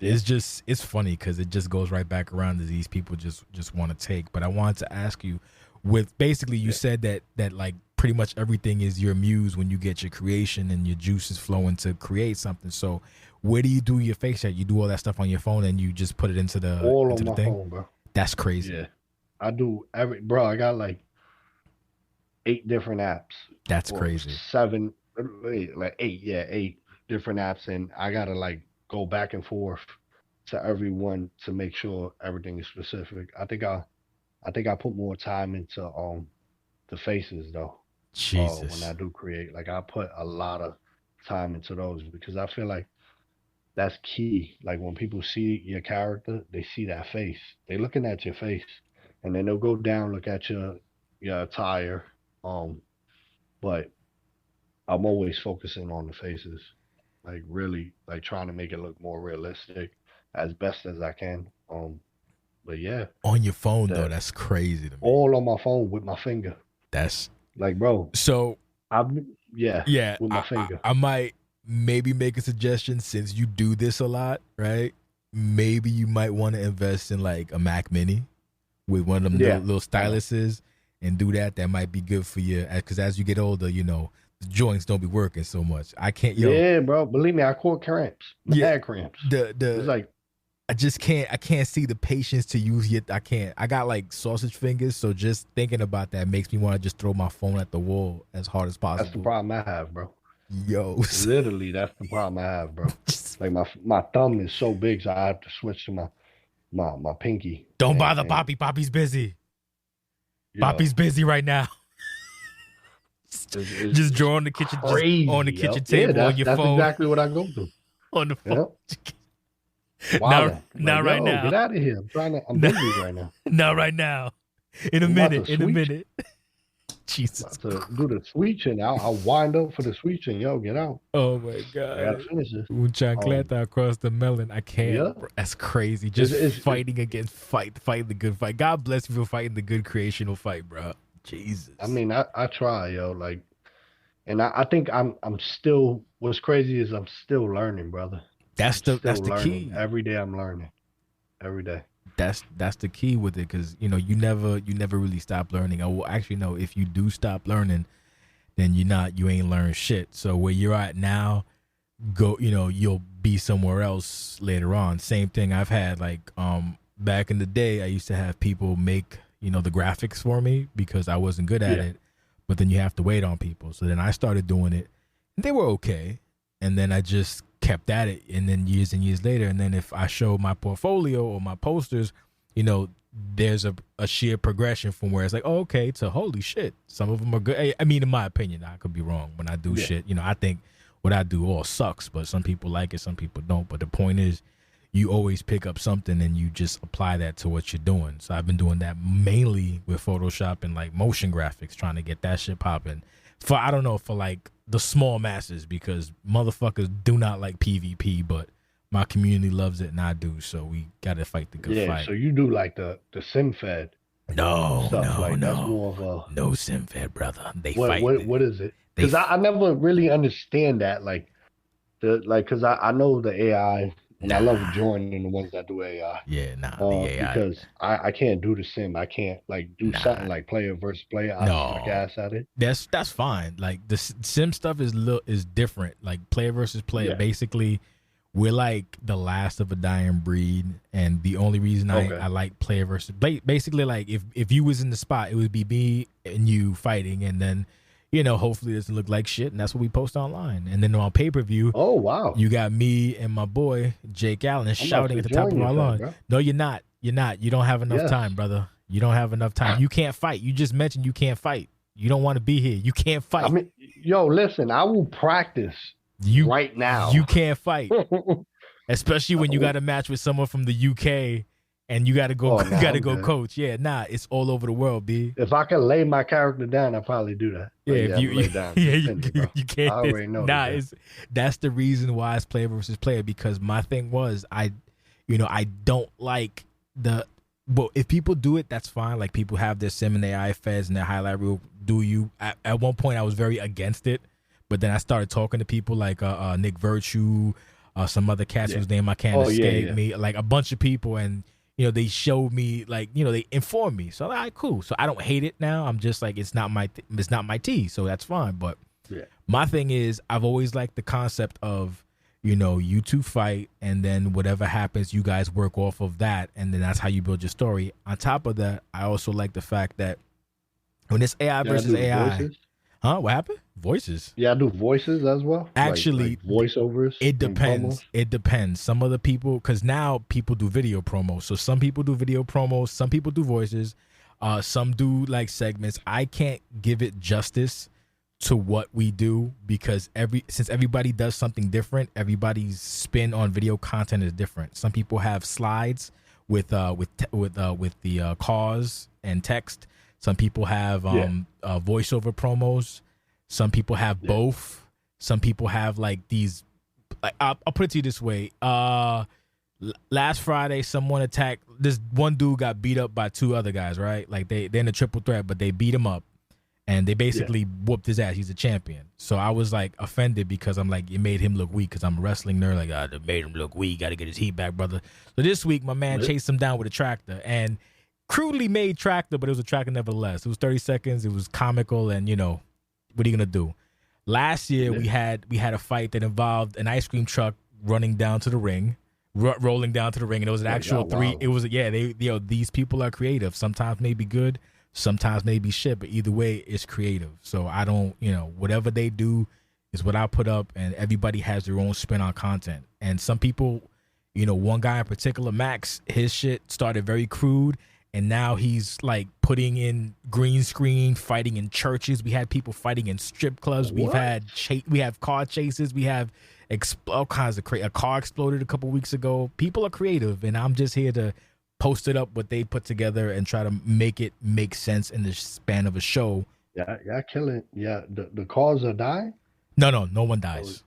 It's funny because it just goes right back around to these people just want to take. But I wanted to ask you, with basically you said that like pretty much everything is your muse when you get your creation and your juices flowing to create something. So where do you do your face at? You do all that stuff on your phone and you just put it into the all into on the my thing? phone, bro. That's crazy. Yeah, I do I got like 8 different apps. That's crazy. 7, like 8. Yeah, 8 different apps, and I gotta like go back and forth to everyone to make sure everything is specific. I think I put more time into the faces though. Jesus. When I do create, like I put a lot of time into those because I feel like that's key. Like when people see your character, they see that face. They looking at your face, and then they'll go down, look at your attire. But I'm always focusing on the faces, like really, like trying to make it look more realistic as best as I can. But yeah, on your phone though, that's crazy to me. All on my phone with my finger. That's like, bro. So yeah, with my finger. I might maybe make a suggestion since you do this a lot, right? Maybe you might want to invest in like a Mac Mini with one of them little styluses and do that. That might be good for you because as you get older, the joints don't be working so much. I can't. Yeah, bro. Believe me, I caught cramps. Mad cramps. It's like I just can't. I can't see the patience to use it. I can't. I got like sausage fingers, so just thinking about that makes me want to just throw my phone at the wall as hard as possible. That's the problem I have, bro. Yo, literally, that's the problem I have, bro. Like my thumb is so big, so I have to switch to my pinky. Don't bother Poppy. Poppy's busy. Poppy's busy right now. Just draw on the kitchen, crazy, on the kitchen table on your phone. That's exactly what I go through. On the phone. Wow. Not right now. Get out of here. I'm busy right now. Not right now. In a minute. Jesus. To do the switching. I'll wind up for the switching. Yo, get out. Oh my God. I gotta finish this. Un chancleta across the melon. I can't. Yeah. That's crazy. Just fighting against fighting the good fight. God bless you for fighting the good creational fight, bro. Jesus. I mean, I try, yo. Like, and I think I'm still. What's crazy is I'm still learning, brother. That's the key. Every day I'm learning. Every day. That's the key with it, because you never really stop learning. Actually, no, if you do stop learning, then you ain't learned shit. So where you're at now, you'll be somewhere else later on. Same thing I've had, like back in the day, I used to have people make the graphics for me because I wasn't good at it, but then you have to wait on people. So then I started doing it, and they were okay, and then I just kept at it, and then years and years later, and then if I show my portfolio or my posters, there's a sheer progression from where it's like, oh, okay, to holy shit, some of them are good. I mean, in my opinion, I could be wrong when I do shit. I think what I do all sucks, but some people like it, some people don't. But the point is, you always pick up something and you just apply that to what you're doing. So I've been doing that mainly with Photoshop and like motion graphics, trying to get that shit popping. For like the small masses, because motherfuckers do not like PvP, but my community loves it and I do, so we gotta fight the good fight. So you do like the SimFed? No, that's more of a no SimFed, brother. What is it? Because I never really understand that, because I know the AI. And I love joining the ones that do AI. Yeah, the AI. Because I can't do the sim. I can't do something like player versus player. I suck ass at it. That's fine. Like the sim stuff is different. Like player versus player. Basically, we're like the last of a dying breed. And the only reason I like player versus basically, like if you was in the spot, it would be me and you fighting, and then hopefully it doesn't look like shit, and that's what we post online. And then on pay-per-view, oh wow, you got me and my boy Jake Allen shouting at the top of our lungs. No, you're not. You don't have enough time, brother. You don't have enough time. You can't fight. You just mentioned you can't fight. You don't want to be here. You can't fight. I mean, yo, listen, I will practice right now. You can't fight. Especially when you got a match with someone from the UK and you got to go coach. Yeah, it's all over the world, B. If I can lay my character down, I'll probably do that. If you lay down. You can't. I already know. That's the reason why it's player versus player, because my thing was I don't like But if people do it, that's fine. Like people have their sim and AI feds and their highlight reel. Do you? At one point, I was very against it, but then I started talking to people like Nick Virtue, some other cats whose name I can't escape me, like a bunch of people, and they showed me, like they informed me. So all right, cool. So I don't hate it now. I'm just like it's not my tea, so that's fine. But my thing is, I've always liked the concept of you two fight, and then whatever happens, you guys work off of that, and then that's how you build your story. On top of that, I also like the fact that when it's AI versus AI, voices? What happened? Voices. Yeah, I do voices as well. Actually, like voiceovers. It depends. It depends. Some of the people, because now people do video promos. So some people do video promos. Some people do voices. Some do like segments. I can't give it justice to what we do because since everybody does something different, everybody's spin on video content is different. Some people have slides with the CAWS and text. Some people have voiceover promos. Some people have both. Some people have like these. Like I'll put it to you this way. Last Friday, someone attacked this one dude. Got beat up by two other guys. Right, like they're in a triple threat, but they beat him up. And they basically whooped his ass. He's a champion. So I was like offended because I'm like, it made him look weak because I'm a wrestling nerd. Like, it made him look weak. Got to get his heat back, brother. So this week, my man chased him down with a tractor and crudely made tractor, but it was a tractor nevertheless. It was 30 seconds. It was comical. And, what are you going to do? Last year, we had a fight that involved an ice cream truck running down to the ring, rolling down to the ring. And it was an actual three. Wow. It was, these people are creative. Sometimes may be good. Sometimes maybe shit, but either way, it's creative. So I don't, whatever they do is what I put up, and everybody has their own spin on content. And some people, one guy in particular, Max, his shit started very crude, and now he's like putting in green screen, fighting in churches. We had people fighting in strip clubs. We have car chases. We have all kinds of a car exploded a couple weeks ago. People are creative, and I'm just here to post it up what they put together and try to make it make sense in the span of a show. Yeah, killing. Yeah, the cause are dying. No one dies.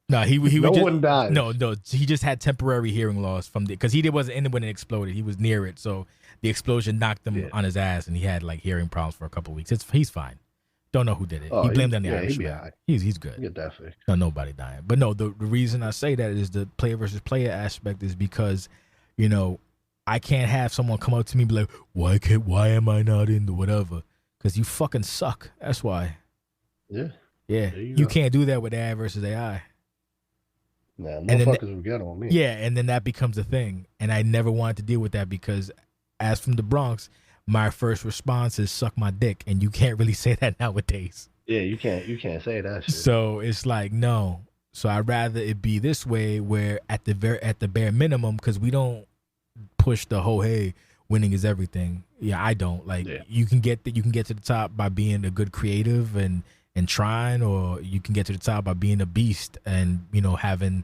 No, he no one dies. No, he just had temporary hearing loss from because he wasn't in it when it exploded. He was near it, so the explosion knocked him on his ass, and he had like hearing problems for a couple of weeks. He's fine. Don't know who did it. He blamed on the Irishman. He's good. Get that fixed. No, nobody dying. But no, the reason I say that is the player versus player aspect is because I can't have someone come up to me and be like, why am I not in the whatever? Because you fucking suck. That's why. Yeah. You can't do that with AI versus AI. Nah, motherfuckers will get on me. Yeah, and then that becomes a thing. And I never wanted to deal with that because as from the Bronx, my first response is suck my dick. And you can't really say that nowadays. Yeah, you can't say that shit. So it's like, no. So I'd rather it be this way where at the bare minimum, because we don't push the whole winning is everything. Yeah, I don't you can get to the top by being a good creative and trying, or you can get to the top by being a beast and having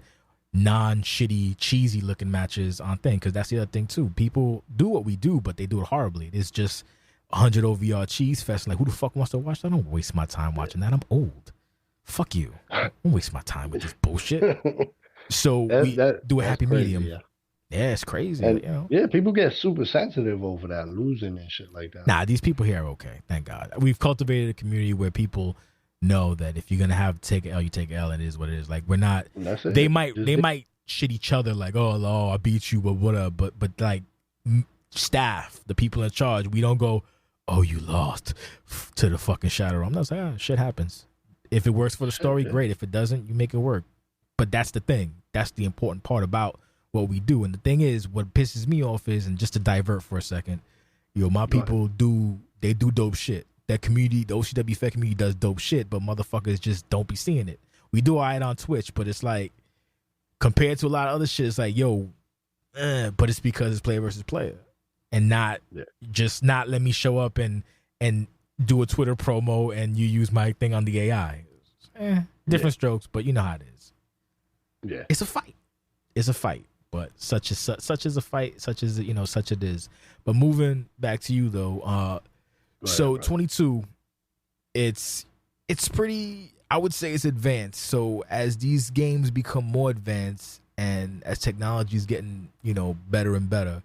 non-shitty cheesy looking matches on thing, because that's the other thing too. People do what we do, but they do it horribly. It's just 100 OVR cheese fest. Like, who the fuck wants to watch that? I don't waste my time watching that. I'm old. Fuck you. I don't waste my time with this bullshit. So we do a happy medium. Yeah, it's crazy. And, yeah, people get super sensitive over that, losing and shit like that. Nah, these people here are okay. Thank God. We've cultivated a community where people know that if you're gonna have to take an L, you take an L, and it is what it is. Like, we're not. They might shit each other like, oh, I beat you, but whatever. But like staff, the people in charge, we don't go, oh, you lost to the fucking shadow. I'm not saying shit happens. If it works for the story, great. If it doesn't, you make it work. But that's the thing. That's the important part about what we do. And the thing is, what pisses me off is, and just to divert for a second, my people do dope shit. That community, the OCWFED community does dope shit, but motherfuckers just don't be seeing it. We do all right on Twitch, but it's like, compared to a lot of other shit, it's like, but it's because it's player versus player. And not let me show up and do a Twitter promo and you use my thing on the AI. Different strokes, but you know how it is. Yeah. It's a fight. But such is a fight, such it is. But moving back to you though, so 22, it's pretty, I would say it's advanced. So as these games become more advanced and as technology is getting, better and better,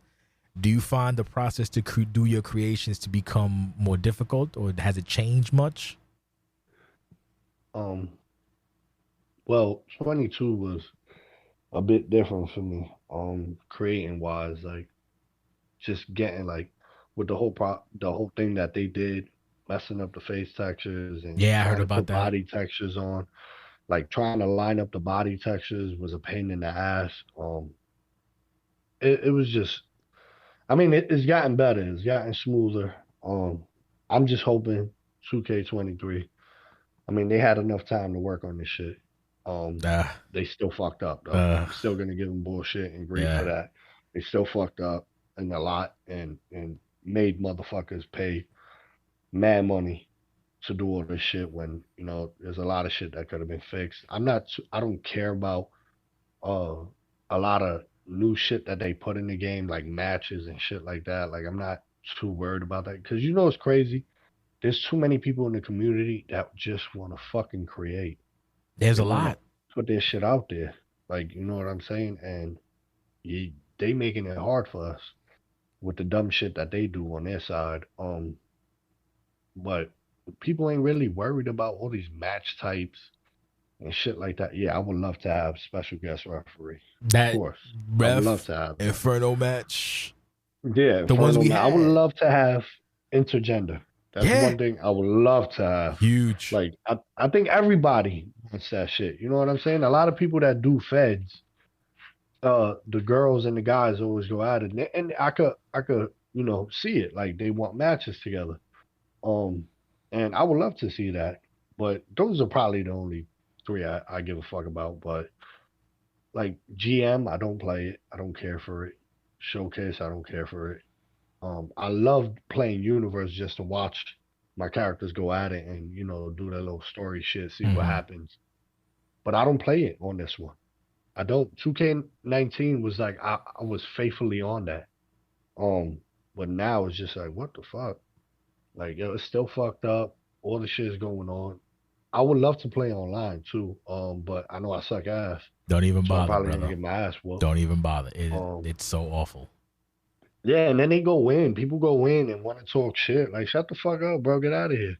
Do you find the process to do your creations to become more difficult, or has it changed much? Um, well, 22 was a bit different for me. Creating wise, like just getting like with the whole thing that they did, messing up the face textures and Yeah, I heard trying to about put that. body textures on. Like trying to line up the body textures was a pain in the ass. It was just, I mean, it's gotten better. It's gotten smoother. I'm just hoping 2K23. I mean, they had enough time to work on this shit. Um, Uh, they still fucked up though. uh, I'm still gonna give them bullshit and grief for yeah. that. They still fucked up and a lot and made motherfuckers pay mad money to do all this shit when there's a lot of shit that could have been fixed. I don't care about uh a lot of new shit that they put in the game like matches and shit like that. Like I'm not too worried about that because it's crazy. There's too many people in the community that just want to fucking create. There's They a want to lot. put their shit out there. Like, you know what I'm saying? And they making it hard for us with the dumb shit that they do on their side. But people ain't really worried about all these match types and shit like that. Yeah, I would love to have special guest referee. Of That course. I would love ref to have that. Inferno match. Yeah, The ones we I would had. love to have intergender. That's Yeah. one thing I would love to have. Huge. Like I think everybody wants that shit. You know what I'm saying? A lot of people that do feds, the girls and the guys always go at it, and I could see it. Like they want matches together. And I would love to see that. But those are probably the only three I give a fuck about. But like GM, I don't play it. I don't care for it. Showcase, I don't care for it. I love playing Universe just to watch my characters go at it and do their little story shit, see what happens. But I don't play it on this one. I don't. 2K19 was like I was faithfully on that. But now it's just like what the fuck? Like yo, it's still fucked up. All the shit is going on. I would love to play online too. But I know I suck ass. Don't even So I'm bother, probably gonna brother. get my ass whooped. Don't even bother. It's so awful. Yeah, and then they go in. People go in and want to talk shit. Like, shut the fuck up, bro. Get out of here.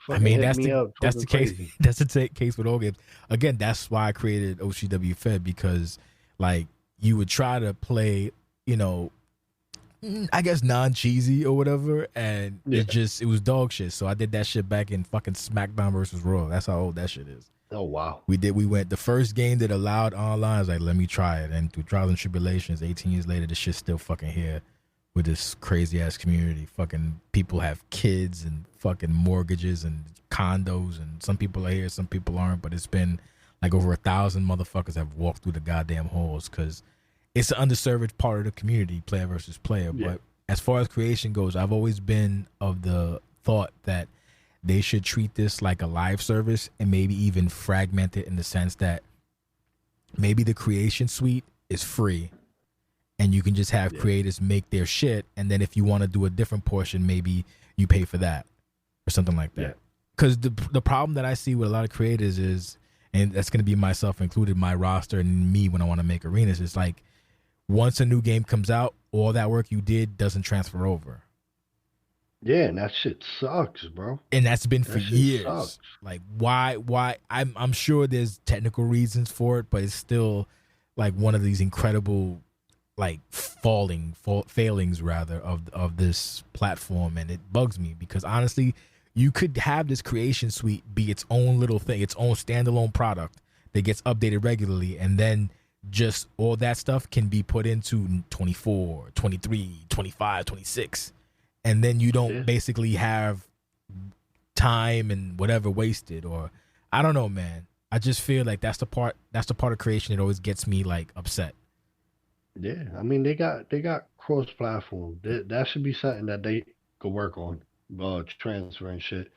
I mean, that's the case. That's the case with all games. Again, that's why I created OCWFED because, like, you would try to play, I guess non-cheesy or whatever, and it was dog shit. So I did that shit back in fucking SmackDown versus Raw. That's how old that shit is. Oh wow. We went the first game that allowed online. I was like, let me try it, and through trials and tribulations, 18 years later, the shit's still fucking here. With this crazy ass community, fucking people have kids and fucking mortgages and condos, and some people are here, some people aren't. But it's been like over 1,000 motherfuckers have walked through the goddamn halls because it's an underserved part of the community, player versus player. Yeah. But as far as creation goes, I've always been of the thought that they should treat this like a live service and maybe even fragment it in the sense that maybe the creation suite is free. And you can just have creators make their shit, and then if you want to do a different portion, maybe you pay for that or something like that. Because the problem that I see with a lot of creators is, and that's going to be myself included, my roster and me when I want to make arenas, it's like once a new game comes out, all that work you did doesn't transfer over. Yeah, and that shit sucks, bro. And that's been for years. Sucks. Like why? I'm sure there's technical reasons for it, but it's still like one of these incredible like failings rather of this platform, and it bugs me because honestly you could have this creation suite be its own little thing, its own standalone product that gets updated regularly, and then just all that stuff can be put into 24, 23, 25, 26, and then you don't basically have time and whatever wasted. Or I don't know, man, I just feel like that's the part of creation that always gets me like upset. Yeah, I mean they got cross-platform. That should be something that they could work on, transferring shit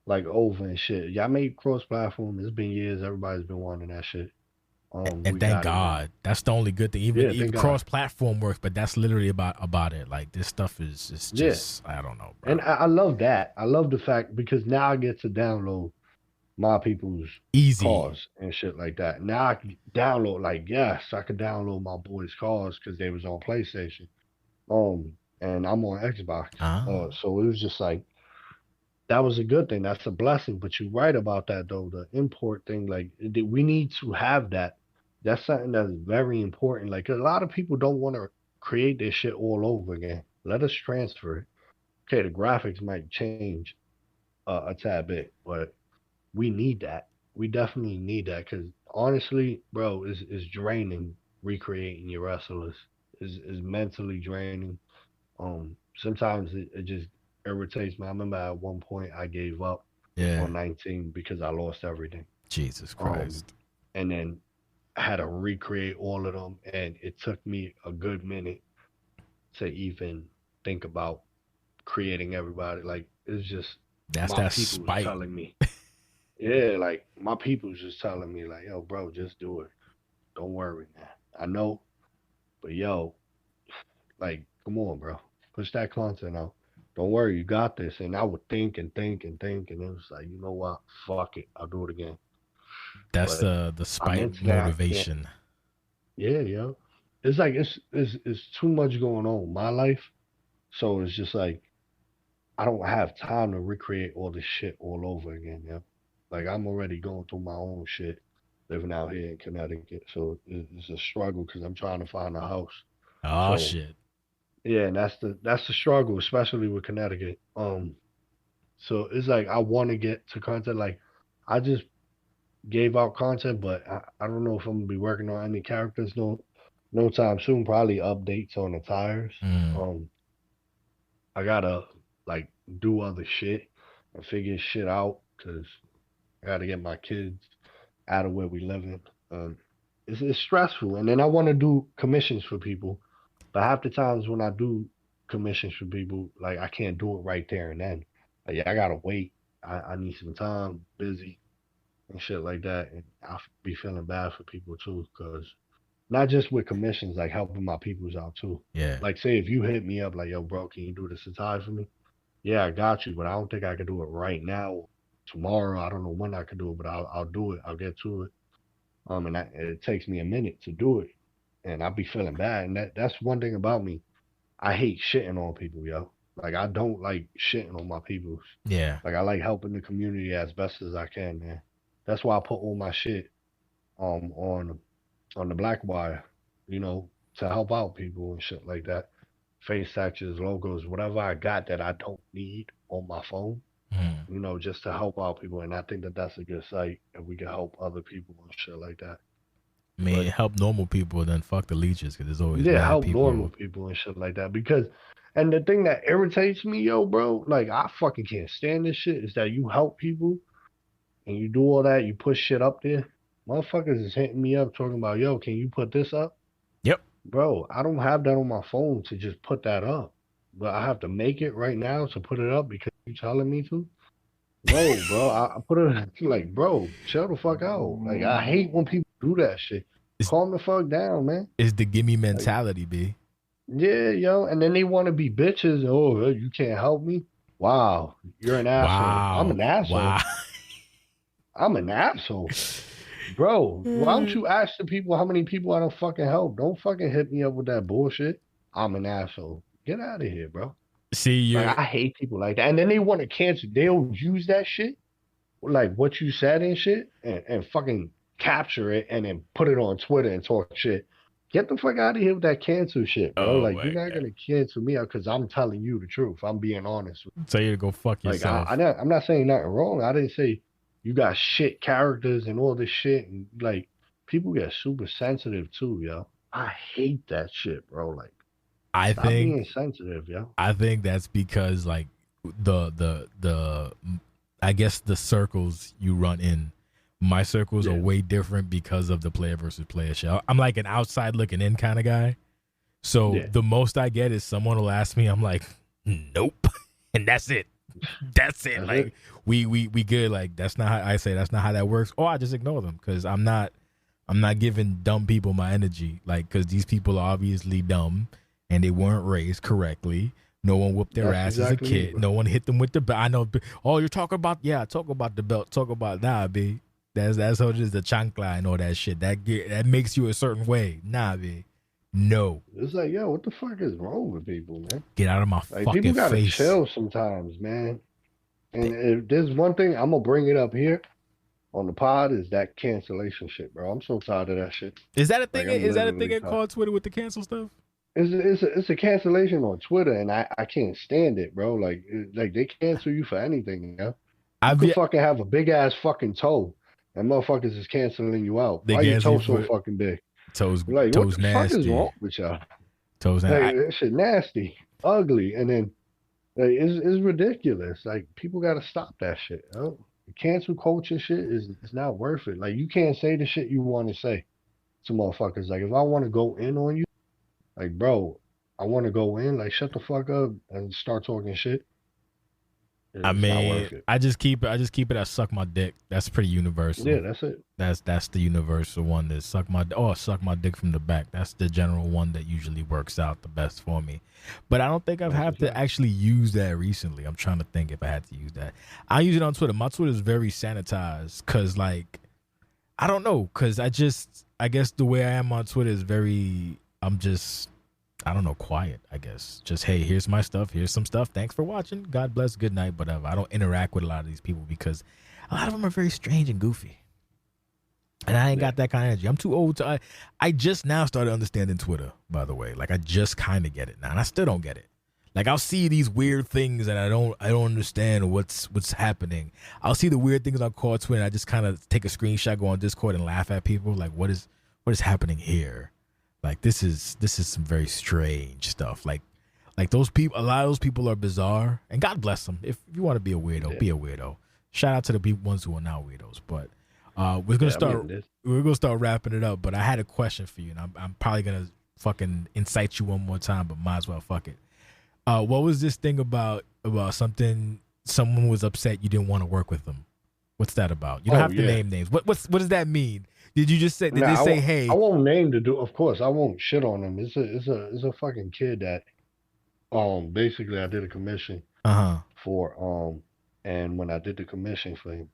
like over and shit. Y'all made cross-platform. It's been years. Everybody's been wanting that shit. And thank God, that's the only good thing. Even cross-platform works, but that's literally about it. Like this stuff is just I don't know, bro. And I love that. I love the fact because now I get to download my people's CAWS and shit like that. Now I can download I could download my boys' CAWS because they was on PlayStation. And I'm on Xbox. Ah. So it was just like that was a good thing. That's a blessing. But you're right about that though. The import thing, like we need to have that. That's something that's very important. Like a lot of people don't want to create this shit all over again. Let us transfer it. Okay, the graphics might change a tad bit, but we need that. We definitely need that because honestly, bro, is draining recreating your wrestlers. Is mentally draining. Sometimes it just irritates me. I remember at one point I gave up Yeah. on 19 because I lost everything. Jesus Um, Christ. and then I had to recreate all of them, and it took me a good minute to even think about creating everybody. Like it's just That's my that people was spite. telling me, yeah, like my people was just telling me, like, yo, bro, just do it. Don't worry, man. I know, but yo, like, come on, bro. Push that content out. Don't worry, you got this. And I would think and think and think, and it was like, you know what? Fuck it. I'll do it again. That's But the I'm spite mentally, I can't. motivation. Yeah, yo. It's like it's too much going on in my life. So it's just like I don't have time to recreate all this shit all over again, yo. Like I'm already going through my own shit living out here in Connecticut. So it's a struggle because I'm trying to find a house. Oh So shit. yeah, and that's the struggle, especially with Connecticut. So it's like I want to get to content. Like I just gave out content, but I don't know if I'm gonna be working on any characters no time soon. Probably updates on the tires. Mm. Um, I gotta like do other shit and figure shit out because I gotta get my kids out of where we live in. It's stressful, and then I want to do commissions for people, but half the times when I do commissions for people, like I can't do it right there and then. Like, yeah, I gotta wait. I need some time, busy and shit like that, and I be feeling bad for people too, cause not just with commissions, like helping my peoples out too. Yeah. Like, say if you hit me up, like, yo, bro, can you do this attire for me? Yeah, I got you, but I don't think I could do it right now. Tomorrow, I don't know when I could do it, but I'll do it. I'll get to it. And it takes me a minute to do it, and I be feeling bad. And that's one thing about me. I hate shitting on people, yo. Like I don't like shitting on my peoples. Yeah. Like I like helping the community as best as I can, man. That's why I put all my shit on the black wire, to help out people and shit like that. Face tattoos, logos, whatever I got that I don't need on my phone, Mm. just to help out people. And I think that that's a good site, and we can help other people and shit like that. I mean, But help normal people, then fuck the leeches, because there's always yeah, mad help people. normal people and shit like that. And the thing that irritates me, yo, bro, like I fucking can't stand this shit, is that you help people and you do all that, you push shit up there. Motherfuckers is hitting me up talking about, yo, can you put this up? Yep. Bro, I don't have that on my phone to just put that up. But I have to make it right now to put it up because you're telling me to. No, bro, I put it like, bro, chill the fuck out. Like, I hate when people do that shit. Calm the fuck down, man. It's the gimme Like, mentality, B. yeah, yo, and then they want to be bitches. Oh, you can't help me. Wow, you're an asshole. I'm Wow. an asshole. Wow. I'm an asshole. Bro, why don't you ask the people how many people I don't fucking help? Don't fucking hit me up with that bullshit. I'm an asshole. Get out of here, bro. See, Like, I hate people like that. And then they want to cancel. They'll use that shit, like what you said and shit, and fucking capture it and then put it on Twitter and talk shit. Get the fuck out of here with that cancel shit, bro. Oh Like, my you're not God. gonna cancel me out because I'm telling you the truth. I'm being honest. Tell you to go fuck Like, yourself. I'm not saying nothing wrong. I didn't say you got shit characters and all this shit. And like, people get super sensitive too, yo. I hate that shit, bro. Like, I stop think being sensitive, yo. I think that's because like the I guess the circles you run in, my circles are Yeah. way different because of the player versus player shit. I'm like an outside looking in kind of guy. So Yeah. the most I get is someone will ask me, I'm like, nope. And that's it. That's it. That's Like it. we good. Like that's not how I say that's not how that works. Or I just ignore them because I'm not giving dumb people my energy. Like because these people are obviously dumb and they weren't raised correctly. No one whooped their That's ass exactly as a it, kid. bro. No one hit them with the belt. I know. Oh, you're talking about talk about the belt. Talk about B. That's how it is, the chancla and all that shit. That makes you a certain way. Nah, B. No. It's like, yo, what the fuck is wrong with people, man? Get out of my Like, fucking people gotta face. chill sometimes, man. And if there's one thing I'm gonna bring it up here on the pod is that cancellation shit, bro. I'm so tired of that shit. Is that a thing? Like, I'm Is that a thing literally at called Twitter with the cancel stuff? It's a cancellation on Twitter, and I can't stand it, bro. Like they cancel you for anything, you know. You I've could yet, fucking have a big ass fucking toe, and motherfuckers is canceling you out. They Why your cancel toe you so for fucking big? toes. Like, Toes what the fuck is nasty. wrong with y'all? Toes Like, nasty. that shit nasty, ugly, and then like, it's ridiculous. Like, people gotta stop that shit. Yo. Cancel culture shit is not worth it. Like, you can't say the shit you want to say to motherfuckers. Like, if I want to go in on you, like, bro, I want to go in. Like, shut the fuck up and start talking shit. It's I not mean, worth it. I just keep it at suck my dick. That's pretty universal. Yeah, that's it. That's the universal one. That suck my dick from the back. That's the general one that usually works out the best for me. But I don't think I've had to actually use that recently. I'm trying to think if I had to use that. I use it on Twitter. My Twitter is very sanitized because, like, I don't know, because I guess the way I am on Twitter is very. I'm just. I don't know, quiet, I guess. Just, hey, here's my stuff. Here's some stuff. Thanks for watching. God bless. Good night. Whatever. I don't interact with a lot of these people because a lot of them are very strange and goofy. And I ain't got that kind of energy. I'm too old to. I just now started understanding Twitter, by the way. Like, I just kind of get it now. And I still don't get it. Like, I'll see these weird things and I don't understand what's happening. I'll see the weird things on call Twitter and I just kind of take a screenshot, go on Discord and laugh at people. Like, what is happening here? Like, this is some very strange stuff. Like those people, a lot of those people are bizarre, and God bless them. If you want to be a weirdo, be a weirdo. Shout out to the ones who are not weirdos. But we're gonna start wrapping it up. But I had a question for you, and I'm probably gonna fucking incite you one more time, but might as well fuck it. What was this thing about something? Someone was upset you didn't want to work with them. What's that about? You don't have to name names. What does that mean? Did you just say? Did they say, "Hey"? I won't name the dude. Of course, I won't shit on him. It's a fucking kid that, basically I did a commission for and when I did the commission for him,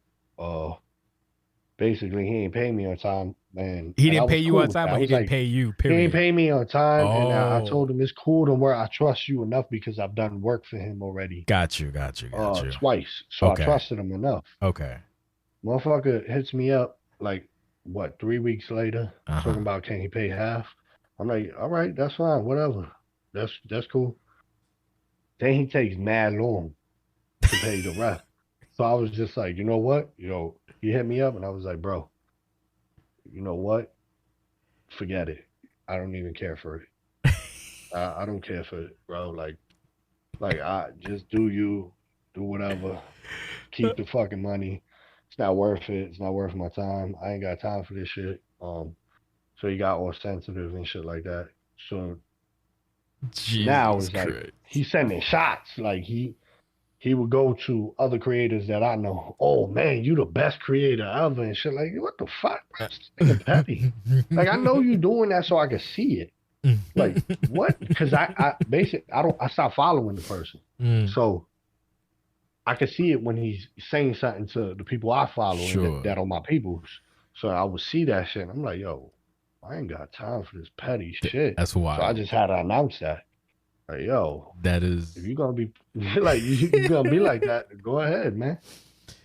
basically he ain't pay me on time, man. He didn't pay you on time, or he didn't pay you. Period. He didn't pay me on time, and I told him it's cool. Don't worry, I trust you enough because I've done work for him already. Got you. Twice, so I trusted him enough. Okay. Motherfucker hits me up like. 3 weeks later, talking about can he pay half? I'm like, all right, that's fine, whatever. That's cool. Then he takes mad long to pay the rest. So I was just like, you know what? He hit me up and I was like, bro, you know what? Forget it. I don't even care for it. I don't care for it, bro. Like I just do whatever. Keep the fucking money. It's not worth it. It's not worth my time. I ain't got time for this shit. So he got all sensitive and shit like that. So now it's like he's sending shots. Like he would go to other creators that I know. Oh man, you the best creator ever and shit. Like, what the fuck? Nigga petty. Like, I know you doing that so I can see it. Like, what? Because I stopped following the person. So I can see it when he's saying something to the people I follow that are my peoples. So I would see that shit. And I'm like, yo, I ain't got time for this petty shit. That's wild. So I just had to announce that. Like, yo, that is. If you're gonna be like you're gonna be like that, go ahead, man.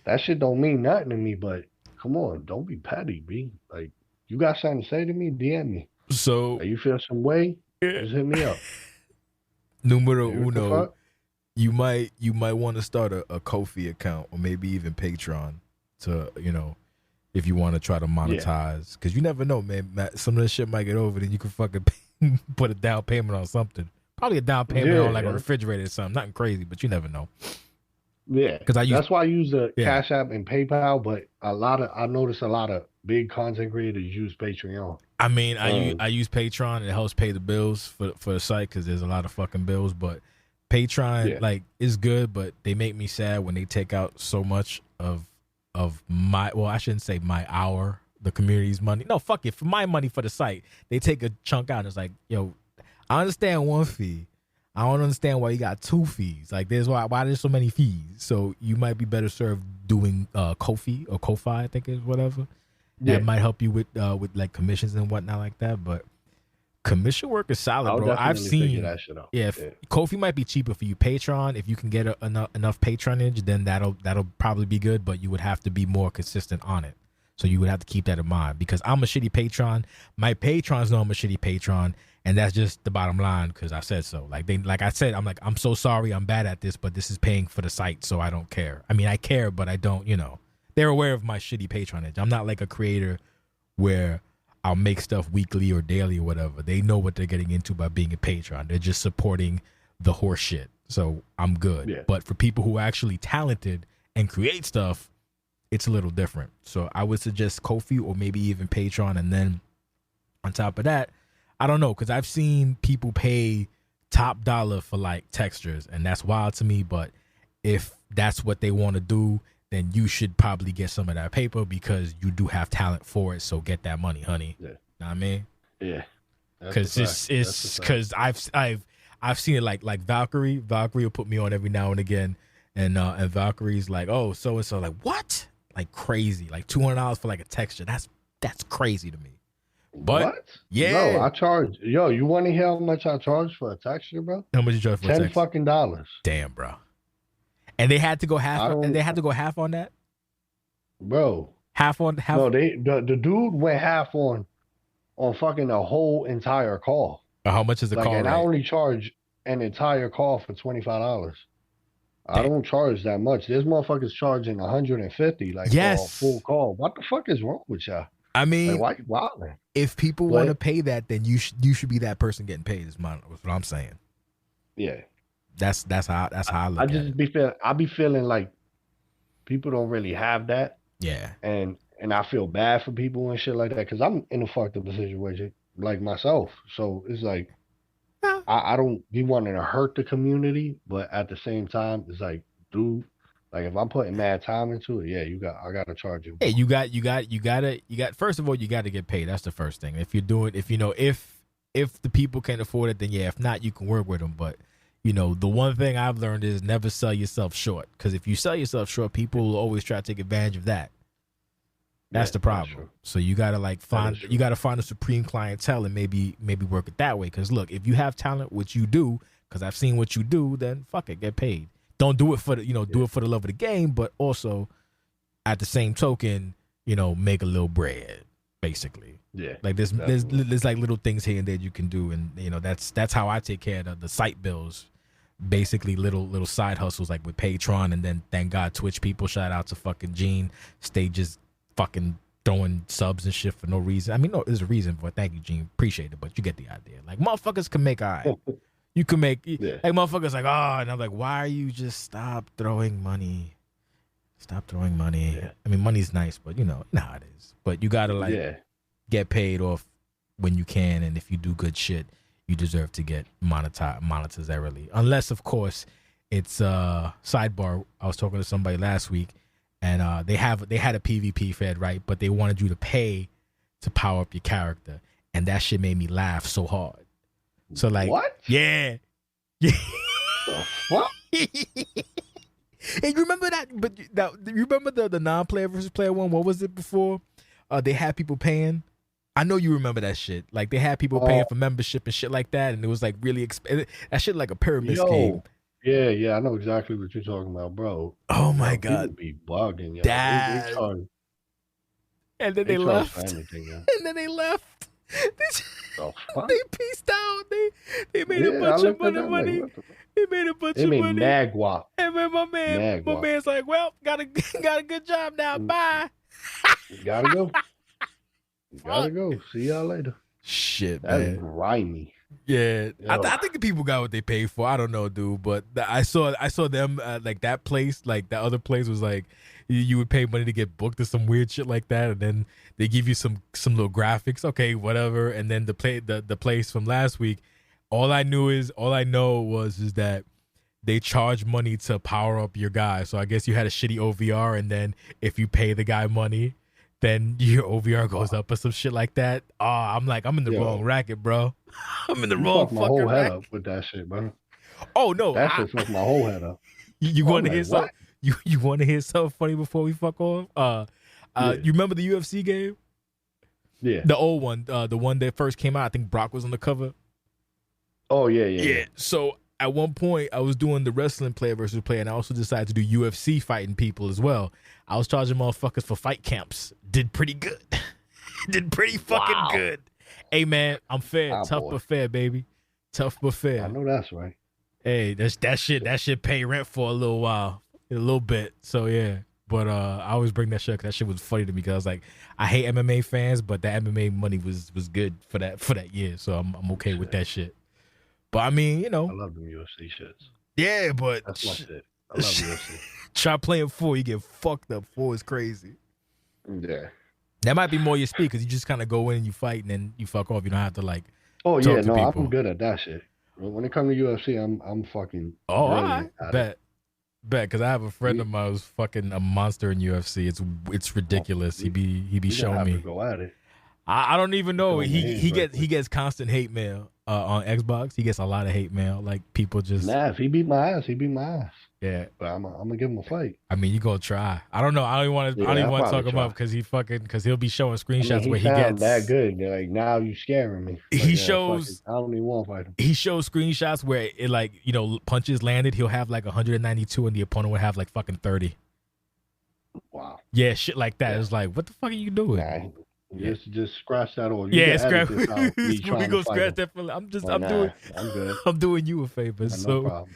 That shit don't mean nothing to me, but come on, don't be petty, B. Like, you got something to say to me, DM me. So like, you feel some way, just hit me up. Numero uno. You might want to start a Ko-fi account or maybe even Patreon to, if you want to try to monetize. Because you never know, man. Some of this shit might get over, then you can fucking put a down payment on something. Probably a down payment on like a refrigerator or something. Nothing crazy, but you never know. Yeah, because that's why I use the Cash App and PayPal. But I notice a lot of big content creators use Patreon. I mean, I use Patreon and it helps pay the bills for the site because there's a lot of fucking bills, but. Patreon is good, but they make me sad when they take out so much of my, well, I shouldn't say the community's money. No, fuck it. For my money for the site, they take a chunk out. It's like, yo, I understand one fee. I don't understand why you got two fees. Like, there's why there's so many fees. So you might be better served doing Ko-fi or Ko-fi, I think is whatever. That might help you with like commissions and whatnot like that. But Commission work is solid, I'll bro. I've definitely figure seen. that shit out. Yeah, Kofi might be cheaper for you. Patreon, if you can get enough patronage, then that'll probably be good. But you would have to be more consistent on it. So you would have to keep that in mind, because I'm a shitty patron. My patrons know I'm a shitty patron, and that's just the bottom line, because I said so. Like I said, I'm so sorry, I'm bad at this, but this is paying for the site, so I don't care. I mean, I care, but I don't. They're aware of my shitty patronage. I'm not like a creator where I'll make stuff weekly or daily or whatever. They know what they're getting into by being a patron. They're just supporting the horse shit. So I'm good. Yeah. But for people who are actually talented and create stuff, it's a little different. So I would suggest Ko-fi or maybe even Patreon. And then on top of that, I don't know, because I've seen people pay top dollar for like textures, and that's wild to me. But if that's what they want to do, then you should probably get some of that paper, because you do have talent for it. So get that money, honey. Yeah. Know what I mean? Yeah. Because it's because I've seen it like Valkyrie. Valkyrie will put me on every now and again, and Valkyrie's like, oh, so and so, like, what? Like crazy, like $200 for like a texture. That's crazy to me. But what? Yeah, no, I charge. Yo, you want to hear how much I charge for a texture, bro? How much you charge for a texture? $10 fucking dollars. Damn, bro. And they had to go half. And they had to go half on that, bro. Half on half. No, the dude went half on fucking the whole entire call. How much is the call? And I only charge an entire call for $25. I don't charge that much. There's motherfuckers charging $150 like for a full call. What the fuck is wrong with y'all? I mean, like, why wilding? If people want to pay that, then you should be that person getting paid. Is what I'm saying. Yeah. That's how I look at it. I be feeling like people don't really have that. Yeah. And I feel bad for people and shit like that, because I'm in a fucked up situation like myself. So it's like I don't be wanting to hurt the community, but at the same time, it's like, dude, like if I'm putting mad time into it, I gotta charge you. Hey, you got. First of all, you got to get paid. That's the first thing. If if the people can afford it, then yeah. If not, you can work with them. But the one thing I've learned is never sell yourself short. Because if you sell yourself short, people will always try to take advantage of that. That's the problem. So you gotta find a supreme clientele and maybe work it that way. Because look, if you have talent, which you do, because I've seen what you do, then fuck it, get paid. Don't do it for the do it for the love of the game, but also at the same token, make a little bread, basically. Yeah. Like there's like little things here and there you can do, and that's how I take care of the site bills. Basically little side hustles like with Patreon, and then thank God Twitch people. Shout out to fucking Gene. Stay just fucking throwing subs and shit for no reason. I mean, no, there's a reason for it. Thank you, Gene. Appreciate it, but you get the idea. Like motherfuckers can make you can make like motherfuckers like, oh, and I'm like, why are you just stop throwing money? Stop throwing money. Yeah. I mean, money's nice, but you know how it is. But you gotta get paid off when you can, and if you do good shit, you deserve to get monetarily. Unless, of course, it's sidebar. I was talking to somebody last week, and they had a PvP fed, right? But they wanted you to pay to power up your character, and that shit made me laugh so hard. So like, what? Yeah. What? Hey, you remember that? But you remember the non-player versus player one? What was it before? They had people paying. I know you remember that shit. Like they had people paying for membership and shit like that, and it was like really expensive. That shit like a pyramid scheme. Yeah, I know exactly what you're talking about, bro. Oh my God, be bugging, yo. That. And then they left. Anything, and then they left. They pieced out. They made a bunch of money. They made a bunch of money. They made guap. And then my man's like, well, got a good job now. Bye. Gotta go. Gotta go. See y'all later. Shit, man. That's grimy. Yeah, I think the people got what they paid for. I don't know, dude, but I saw them like that place, like that other place was like you would pay money to get booked or some weird shit like that, and then they give you some little graphics, okay, whatever, and then the place from last week. All I know is that they charge money to power up your guy. So I guess you had a shitty OVR, and then if you pay the guy money, then your OVR goes up or some shit like that. Oh, I'm in the wrong racket, bro. I'm in the wrong fucking racket. My whole head up with that shit, bro. Oh no, that shit fucked my whole head up. You want to hear something? You want to hear something funny before we fuck off? You remember the UFC game? Yeah. The old one, the one that first came out. I think Brock was on the cover. Oh yeah. So at one point, I was doing the wrestling player versus player, and I also decided to do UFC fighting people as well. I was charging motherfuckers for fight camps. Did pretty good. Did pretty fucking good. Hey man, I'm fair. Tough but fair, baby. Tough but fair. I know that's right. Hey, that shit pay rent for a little while, a little bit. So yeah. But I always bring that shit because that shit was funny to me because I was like, I hate MMA fans, but the MMA money was good for that year. So I'm okay with that shit. But I mean, you know, I love them UFC shits. Yeah, but that's my shit. I love UFC. Try playing 4, you get fucked up. 4 is crazy. Yeah. That might be more your speed because you just kind of go in and you fight and then you fuck off. You don't have to like. Oh talk yeah, to no, people. I'm good at that shit. When it comes to UFC, I'm fucking. Oh, all right. Bet, because I have a friend of mine who's fucking a monster in UFC. It's ridiculous. He be showing me. Go at it. I don't even know. He gets constant hate mail on Xbox. He gets a lot of hate mail. Like people just. Nah, if he beat my ass, he beat my ass. Yeah, but I'm gonna give him a fight. I mean, you gonna try. I don't know. I don't even want to. I don't even want to talk him up because he'll be showing screenshots where he gets that good. Like now you scaring me. Like, he shows. I don't even want to fight him. He shows screenshots where it like punches landed. He'll have like 192 and the opponent would have like fucking 30. Wow. Yeah, shit like that. Yeah. It's like, what the fuck are you doing? Nah, just scratch that off. Scratch. We gonna scratch that. I'm good. I'm doing you a favor. No problem.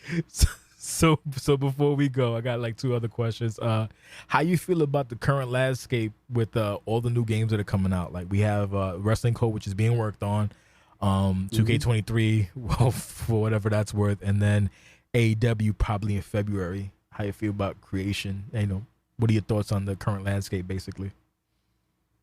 So before we go, I got like 2 other questions. How you feel about the current landscape with all the new games that are coming out? Like we have Wrestling Code, which is being worked on, 2K23, well, for whatever that's worth, and then AEW probably in February. How you feel about creation? What are your thoughts on the current landscape, basically?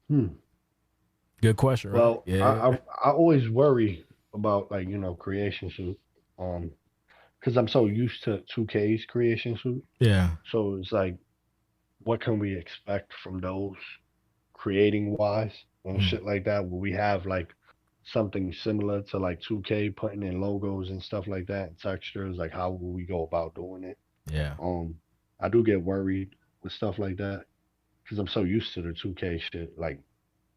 Good question. Right? Well, yeah. I always worry about like creation suit, because I'm so used to 2K's creation suit. Yeah. So it's like, what can we expect from those creating wise and shit like that? Will we have like something similar to like 2K putting in logos and stuff like that, and textures? Like, how will we go about doing it? Yeah. I do get worried with stuff like that because I'm so used to the 2K shit, like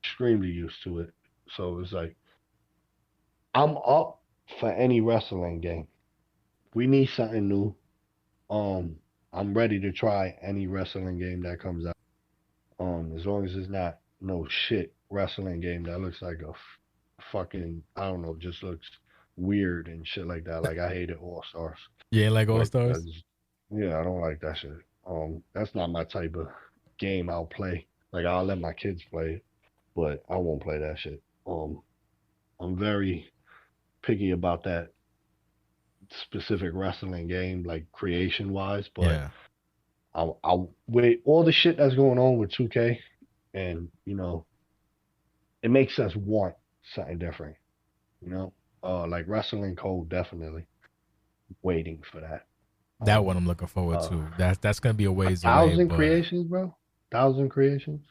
extremely used to it. So it's like, I'm up for any wrestling game. We need something new. I'm ready to try any wrestling game that comes out. As long as it's not no shit wrestling game that looks like a fucking, I don't know, just looks weird and shit like that. Like I hated All Stars. Yeah, like All Stars? Yeah, I don't like that shit. That's not my type of game I'll play. Like I'll let my kids play it, but I won't play that shit. I'm very picky about that specific wrestling game, like creation wise, but yeah. I'll with all the shit that's going on with 2K, and it makes us want something different. Like Wrestling Code, definitely waiting for that. That one I'm looking forward to. That's gonna be a ways away. 1,000 creations, bro. 1,000 creations.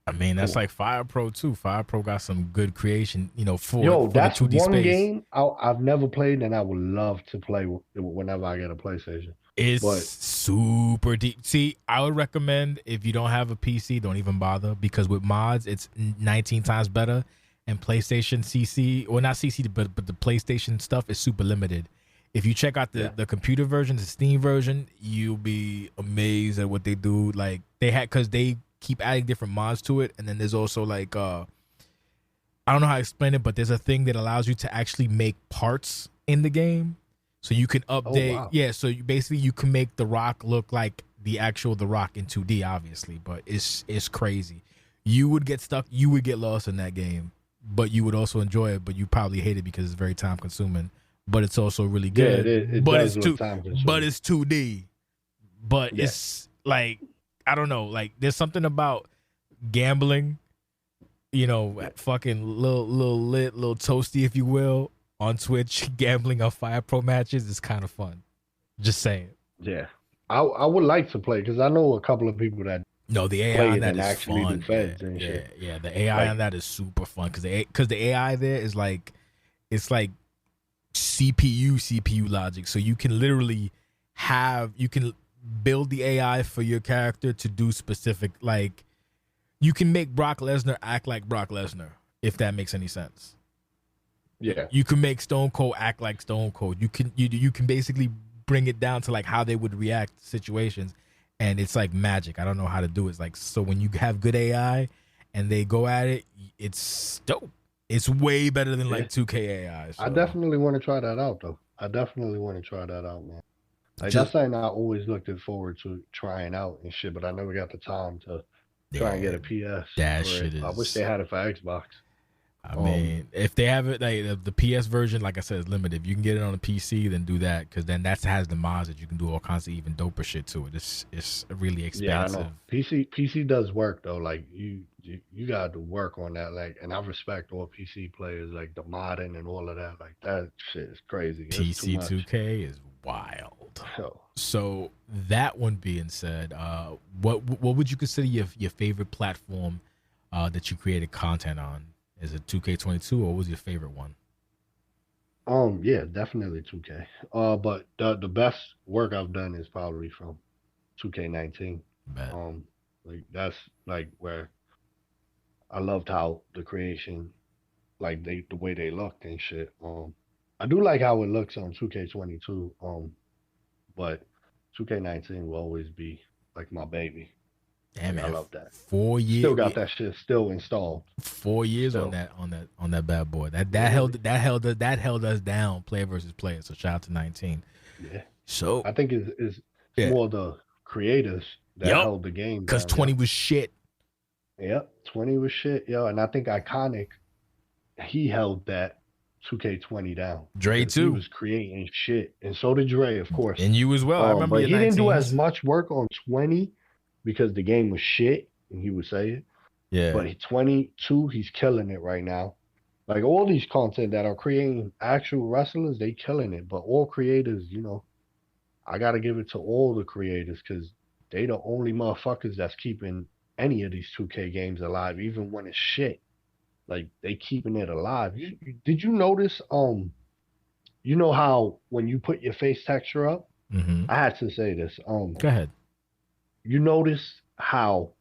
I mean, that's like Fire Pro too. Fire Pro got some good creation, for that's the 2D one space. Game I've never played, and I would love to play whenever I get a PlayStation. It's super deep. See, I would recommend if you don't have a PC, don't even bother, because with mods, it's 19 times better. And PlayStation CC, or not CC, but the PlayStation stuff is super limited. If you check out the computer version, the Steam version, you'll be amazed at what they do. Like because they keep adding different mods to it, and then there's also like I don't know how to explain it, but there's a thing that allows you to actually make parts in the game, so you can update. Wow. Yeah, so you can make The Rock look like the Rock in 2D, obviously, but it's crazy. You would get stuck, you would get lost in that game, but you would also enjoy it. But you probably hate it because it's very time consuming. But it's also really good. Yeah, it but does it's look time-consuming. But it's 2D. But it's like, I don't know. Like there's something about gambling, fucking little toasty, if you will, on Twitch. Gambling on Fire Pro matches is kind of fun. Just saying. Yeah, I would like to play because I know a couple of people that. No, the AI on that is fun. Yeah, the AI on that is super fun because the AI there is like, it's like CPU logic. So you can literally build the AI for your character to do specific, like you can make Brock Lesnar act like Brock Lesnar if that makes any sense. Yeah. You can make Stone Cold act like Stone Cold. You can basically bring it down to like how they would react to situations, and it's like magic. I don't know how to do it. It's like, so when you have good AI and they go at it, it's dope. It's way better than like 2K AI. So. I definitely want to try that out, though. I definitely want to try that out, man. Like, that's something I always looked forward to trying out and shit, but I never got the time to try and get a PS. That shit is... I wish they had it for Xbox. I mean, if they have it, like the PS version, like I said, is limited. If you can get it on a PC, then do that, because then that has the mods that you can do all kinds of even doper shit to it. It's really expensive. Yeah, I know. PC does work though. Like you got to work on that. Like, and I respect all PC players, like the modding and all of that. Like that shit is crazy. PC 2K is wild. So that one being said, what would you consider your favorite platform that you created content on? Is it 2K22 or what was your favorite one? Yeah, definitely 2K. But the best work I've done is probably from 2K19. Like that's like where I loved how the creation, like the way they looked and shit. I do like how it looks on 2K22. But 2K19 will always be like my baby. Damn, man, I love that. 4 years. Still got that shit still installed. 4 years on that bad boy. That held us down, player versus player. So shout out to 19. Yeah. So I think it's more the creators that held the game down. Because 20 was shit. Yep, 20 was shit, yo. And I think Iconic, he held that 2K20 down. Dre too. He was creating shit, and so did Dre, of course. And you as well. I remember. But he didn't do as much work on 20 because the game was shit, and he would say it. Yeah. But 22, he's killing it right now. Like all these content that are creating actual wrestlers, they killing it. But all creators, you know, I gotta give it to all the creators because they the only motherfuckers that's keeping any of these 2K games alive, even when it's shit. Like they keeping it alive. Did you notice? You know how when you put your face texture up, I had to say this. Go ahead. You notice how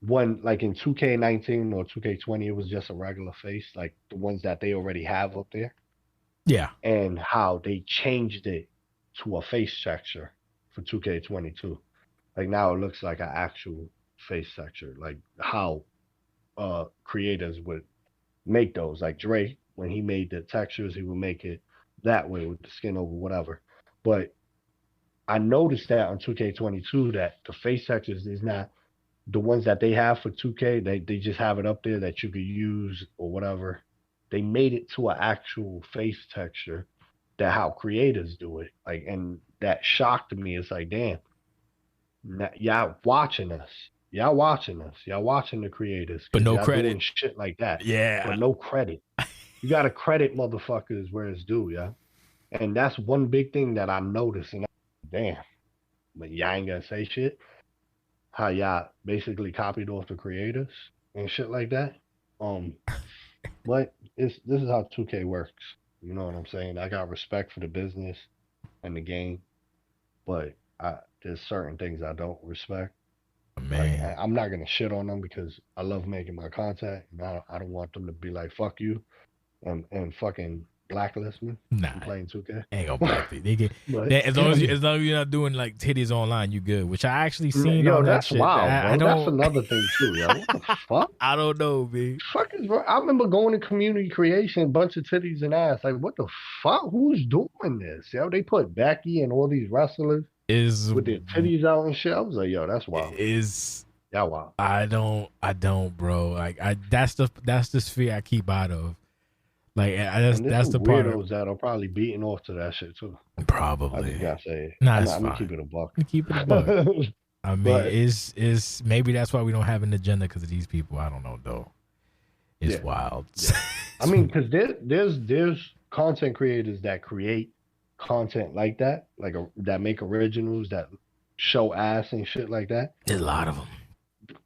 when like in 2K19 or 2K20, it was just a regular face, like the ones that they already have up there. Yeah. And how they changed it to a face texture for 2K22. Like now it looks like an actual face texture. Like how creators would make those. Like Dre, when he made the textures, he would make it that way with the skin over whatever. But I noticed that on 2K22 that the face textures is not the ones that they have for 2K. They just have it up there that you could use or whatever. They made it to an actual face texture that how creators do it. Like, and that shocked me. It's like, damn, y'all watching us. Y'all watching us. Y'all watching the creators. But no credit. credit. Shit like that. Yeah. But no credit. You got to credit motherfuckers where it's due, yeah? And that's one big thing that I noticed. And damn, but y'all ain't gonna say shit. How y'all basically copied off the creators and shit like that. But this is how 2K works. You know what I'm saying? I got respect for the business and the game, but there's certain things I don't respect. Man, like, I'm not gonna shit on them because I love making my content, and I don't want them to be like fuck you, and fucking blacklist me. Nah, from playing 2K. Ain't gonna black me. As long as you're not doing like titties online, you good. Which I actually seen. Yo, on that's that shit. wild, I bro. That's another thing too, yo. What the fuck? I don't know, man. Fuck is bro? I remember going to community creation, bunch of titties and ass. Like, what the fuck? Who's doing this? Yo, they put Becky and all these wrestlers with their titties out and shit. I was like, yo, that's wild. Yeah, wow. I don't, bro. Like, that's the sphere I keep out of. Like, that's the part. Weirdos that are probably beating off to that shit too. Probably. I just gotta say. Nah, I'm gonna keep it a buck. Keep it a buck. I mean, is maybe that's why we don't have an agenda because of these people. I don't know though. It's wild. Yeah. I mean, because there's content creators that create content like that, that make originals that show ass and shit like that. There's a lot of them.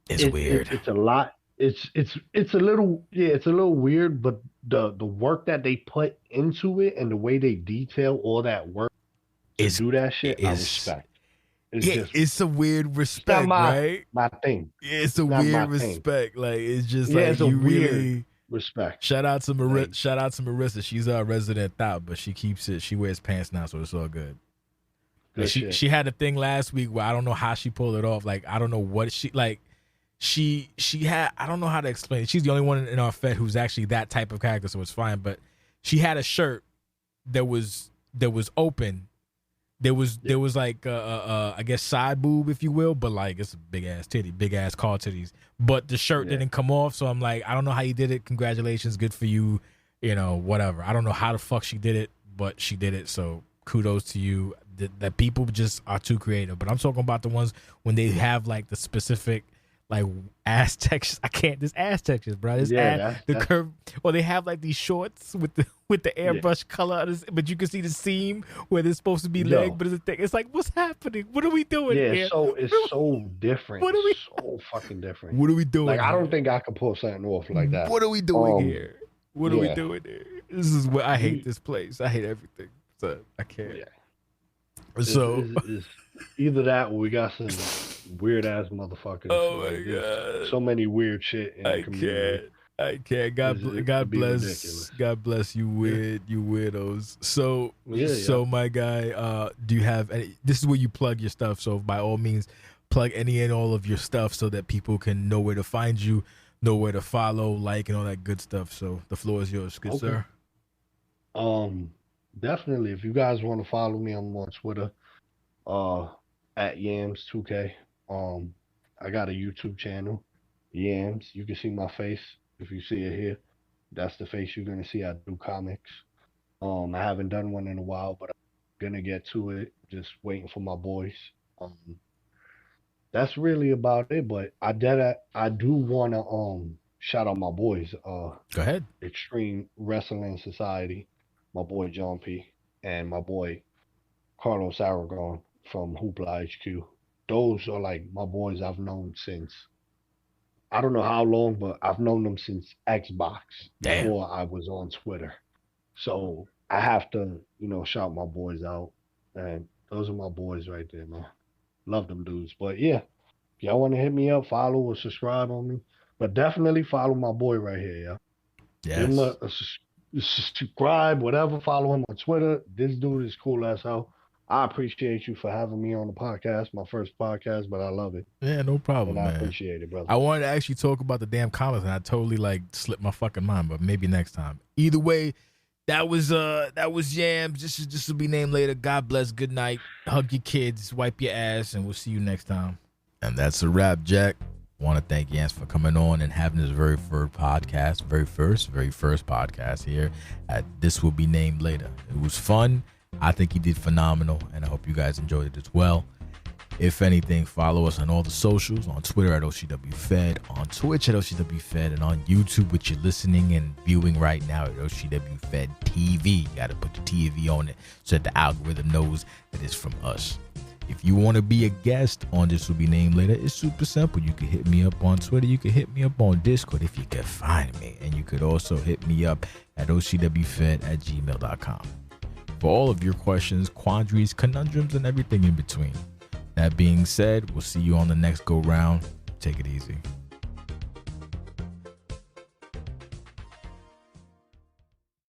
It's weird. It's a lot. It's a little weird, but the work that they put into it and the way they detail all that work to do that shit, I respect. it's a weird respect, right? My thing. It's a weird respect. Like it's just like it's a you weird really respect. Shout out to Marissa. She's our resident thought, but she keeps it. She wears pants now, so it's all good. She had a thing last week where I don't know how she pulled it off. Like I don't know what she like. She had, I don't know how to explain it. She's the only one in our Fed who's actually that type of character, so it's fine. But she had a shirt that was open. There was like I guess side boob, if you will, but like it's a big ass titty, big ass car titties. But the shirt didn't come off, so I'm like, I don't know how you did it. Congratulations, good for you. You know, whatever. I don't know how the fuck she did it, but she did it. So kudos to you. That people just are too creative. But I'm talking about the ones when they have like the specific like ass textures. I can't. This ass textures, bro. This the curve. Or they have like these shorts with the airbrush color, but you can see the seam where there's supposed to be leg, but it's a thing. It's like, what's happening? What are we doing? Yeah, so it's so different. So fucking different. What are we doing? Like I don't think I could pull something off like that. What are we doing here? What are we doing here? This is what I hate. This place. I hate everything. So I can't. Yeah. So it's either that or we got some weird ass motherfuckers. Oh my god! So many weird shit in the community. I can't. God bless. God bless you, weirdos. So, my guy, do you have any? This is where you plug your stuff. So, by all means, plug any and all of your stuff so that people can know where to find you, know where to follow, like, and all that good stuff. So, the floor is yours, good sir. Definitely. If you guys want to follow me, I'm on Twitter, at Yamz2K. I got a YouTube channel, Yamz. You can see my face. If you see it here, that's the face you're gonna see. I do comics. I haven't done one in a while, but I'm gonna get to it. Just waiting for my boys. That's really about it. But I do wanna shout out my boys. Go ahead. Extreme Wrestling Society. My boy John P. and my boy Carlos Aragon from Hoopla HQ. Those are like my boys I've known since, I don't know how long, but I've known them since Xbox. Damn. Before I was on Twitter. So I have to, shout my boys out. And those are my boys right there, man. Love them dudes. But yeah, if y'all want to hit me up, follow or subscribe on me. But definitely follow my boy right here, yeah. Yes. Give him a subscribe, whatever. Follow him on Twitter. This dude is cool as hell. I appreciate you for having me on the podcast, my first podcast, but I love it. Yeah, no problem, man. I appreciate it, brother. I wanted to actually talk about the damn comments, and I totally slipped my fucking mind, but maybe next time. Either way, that was Yamz. This will be named later. God bless. Good night. Hug your kids. Wipe your ass, and we'll see you next time. And that's a wrap, Jack. I want to thank Yamz for coming on and having his very first podcast here at This Will Be Named Later. It was fun. I think he did phenomenal, and I hope you guys enjoyed it as well. If anything, follow us on all the socials, on Twitter at OCWFED, on Twitch at OCWFED, and on YouTube, which you're listening and viewing right now at OCWFED TV. You got to put the TV on it so that the algorithm knows that it's from us. If you want to be a guest on This Will Be Named Later, it's super simple. You can hit me up on Twitter. You can hit me up on Discord if you can find me. And you could also hit me up at OCWFED@gmail.com. For all of your questions, quandaries, conundrums, and everything in between. That being said, we'll see you on the next go round. Take it easy.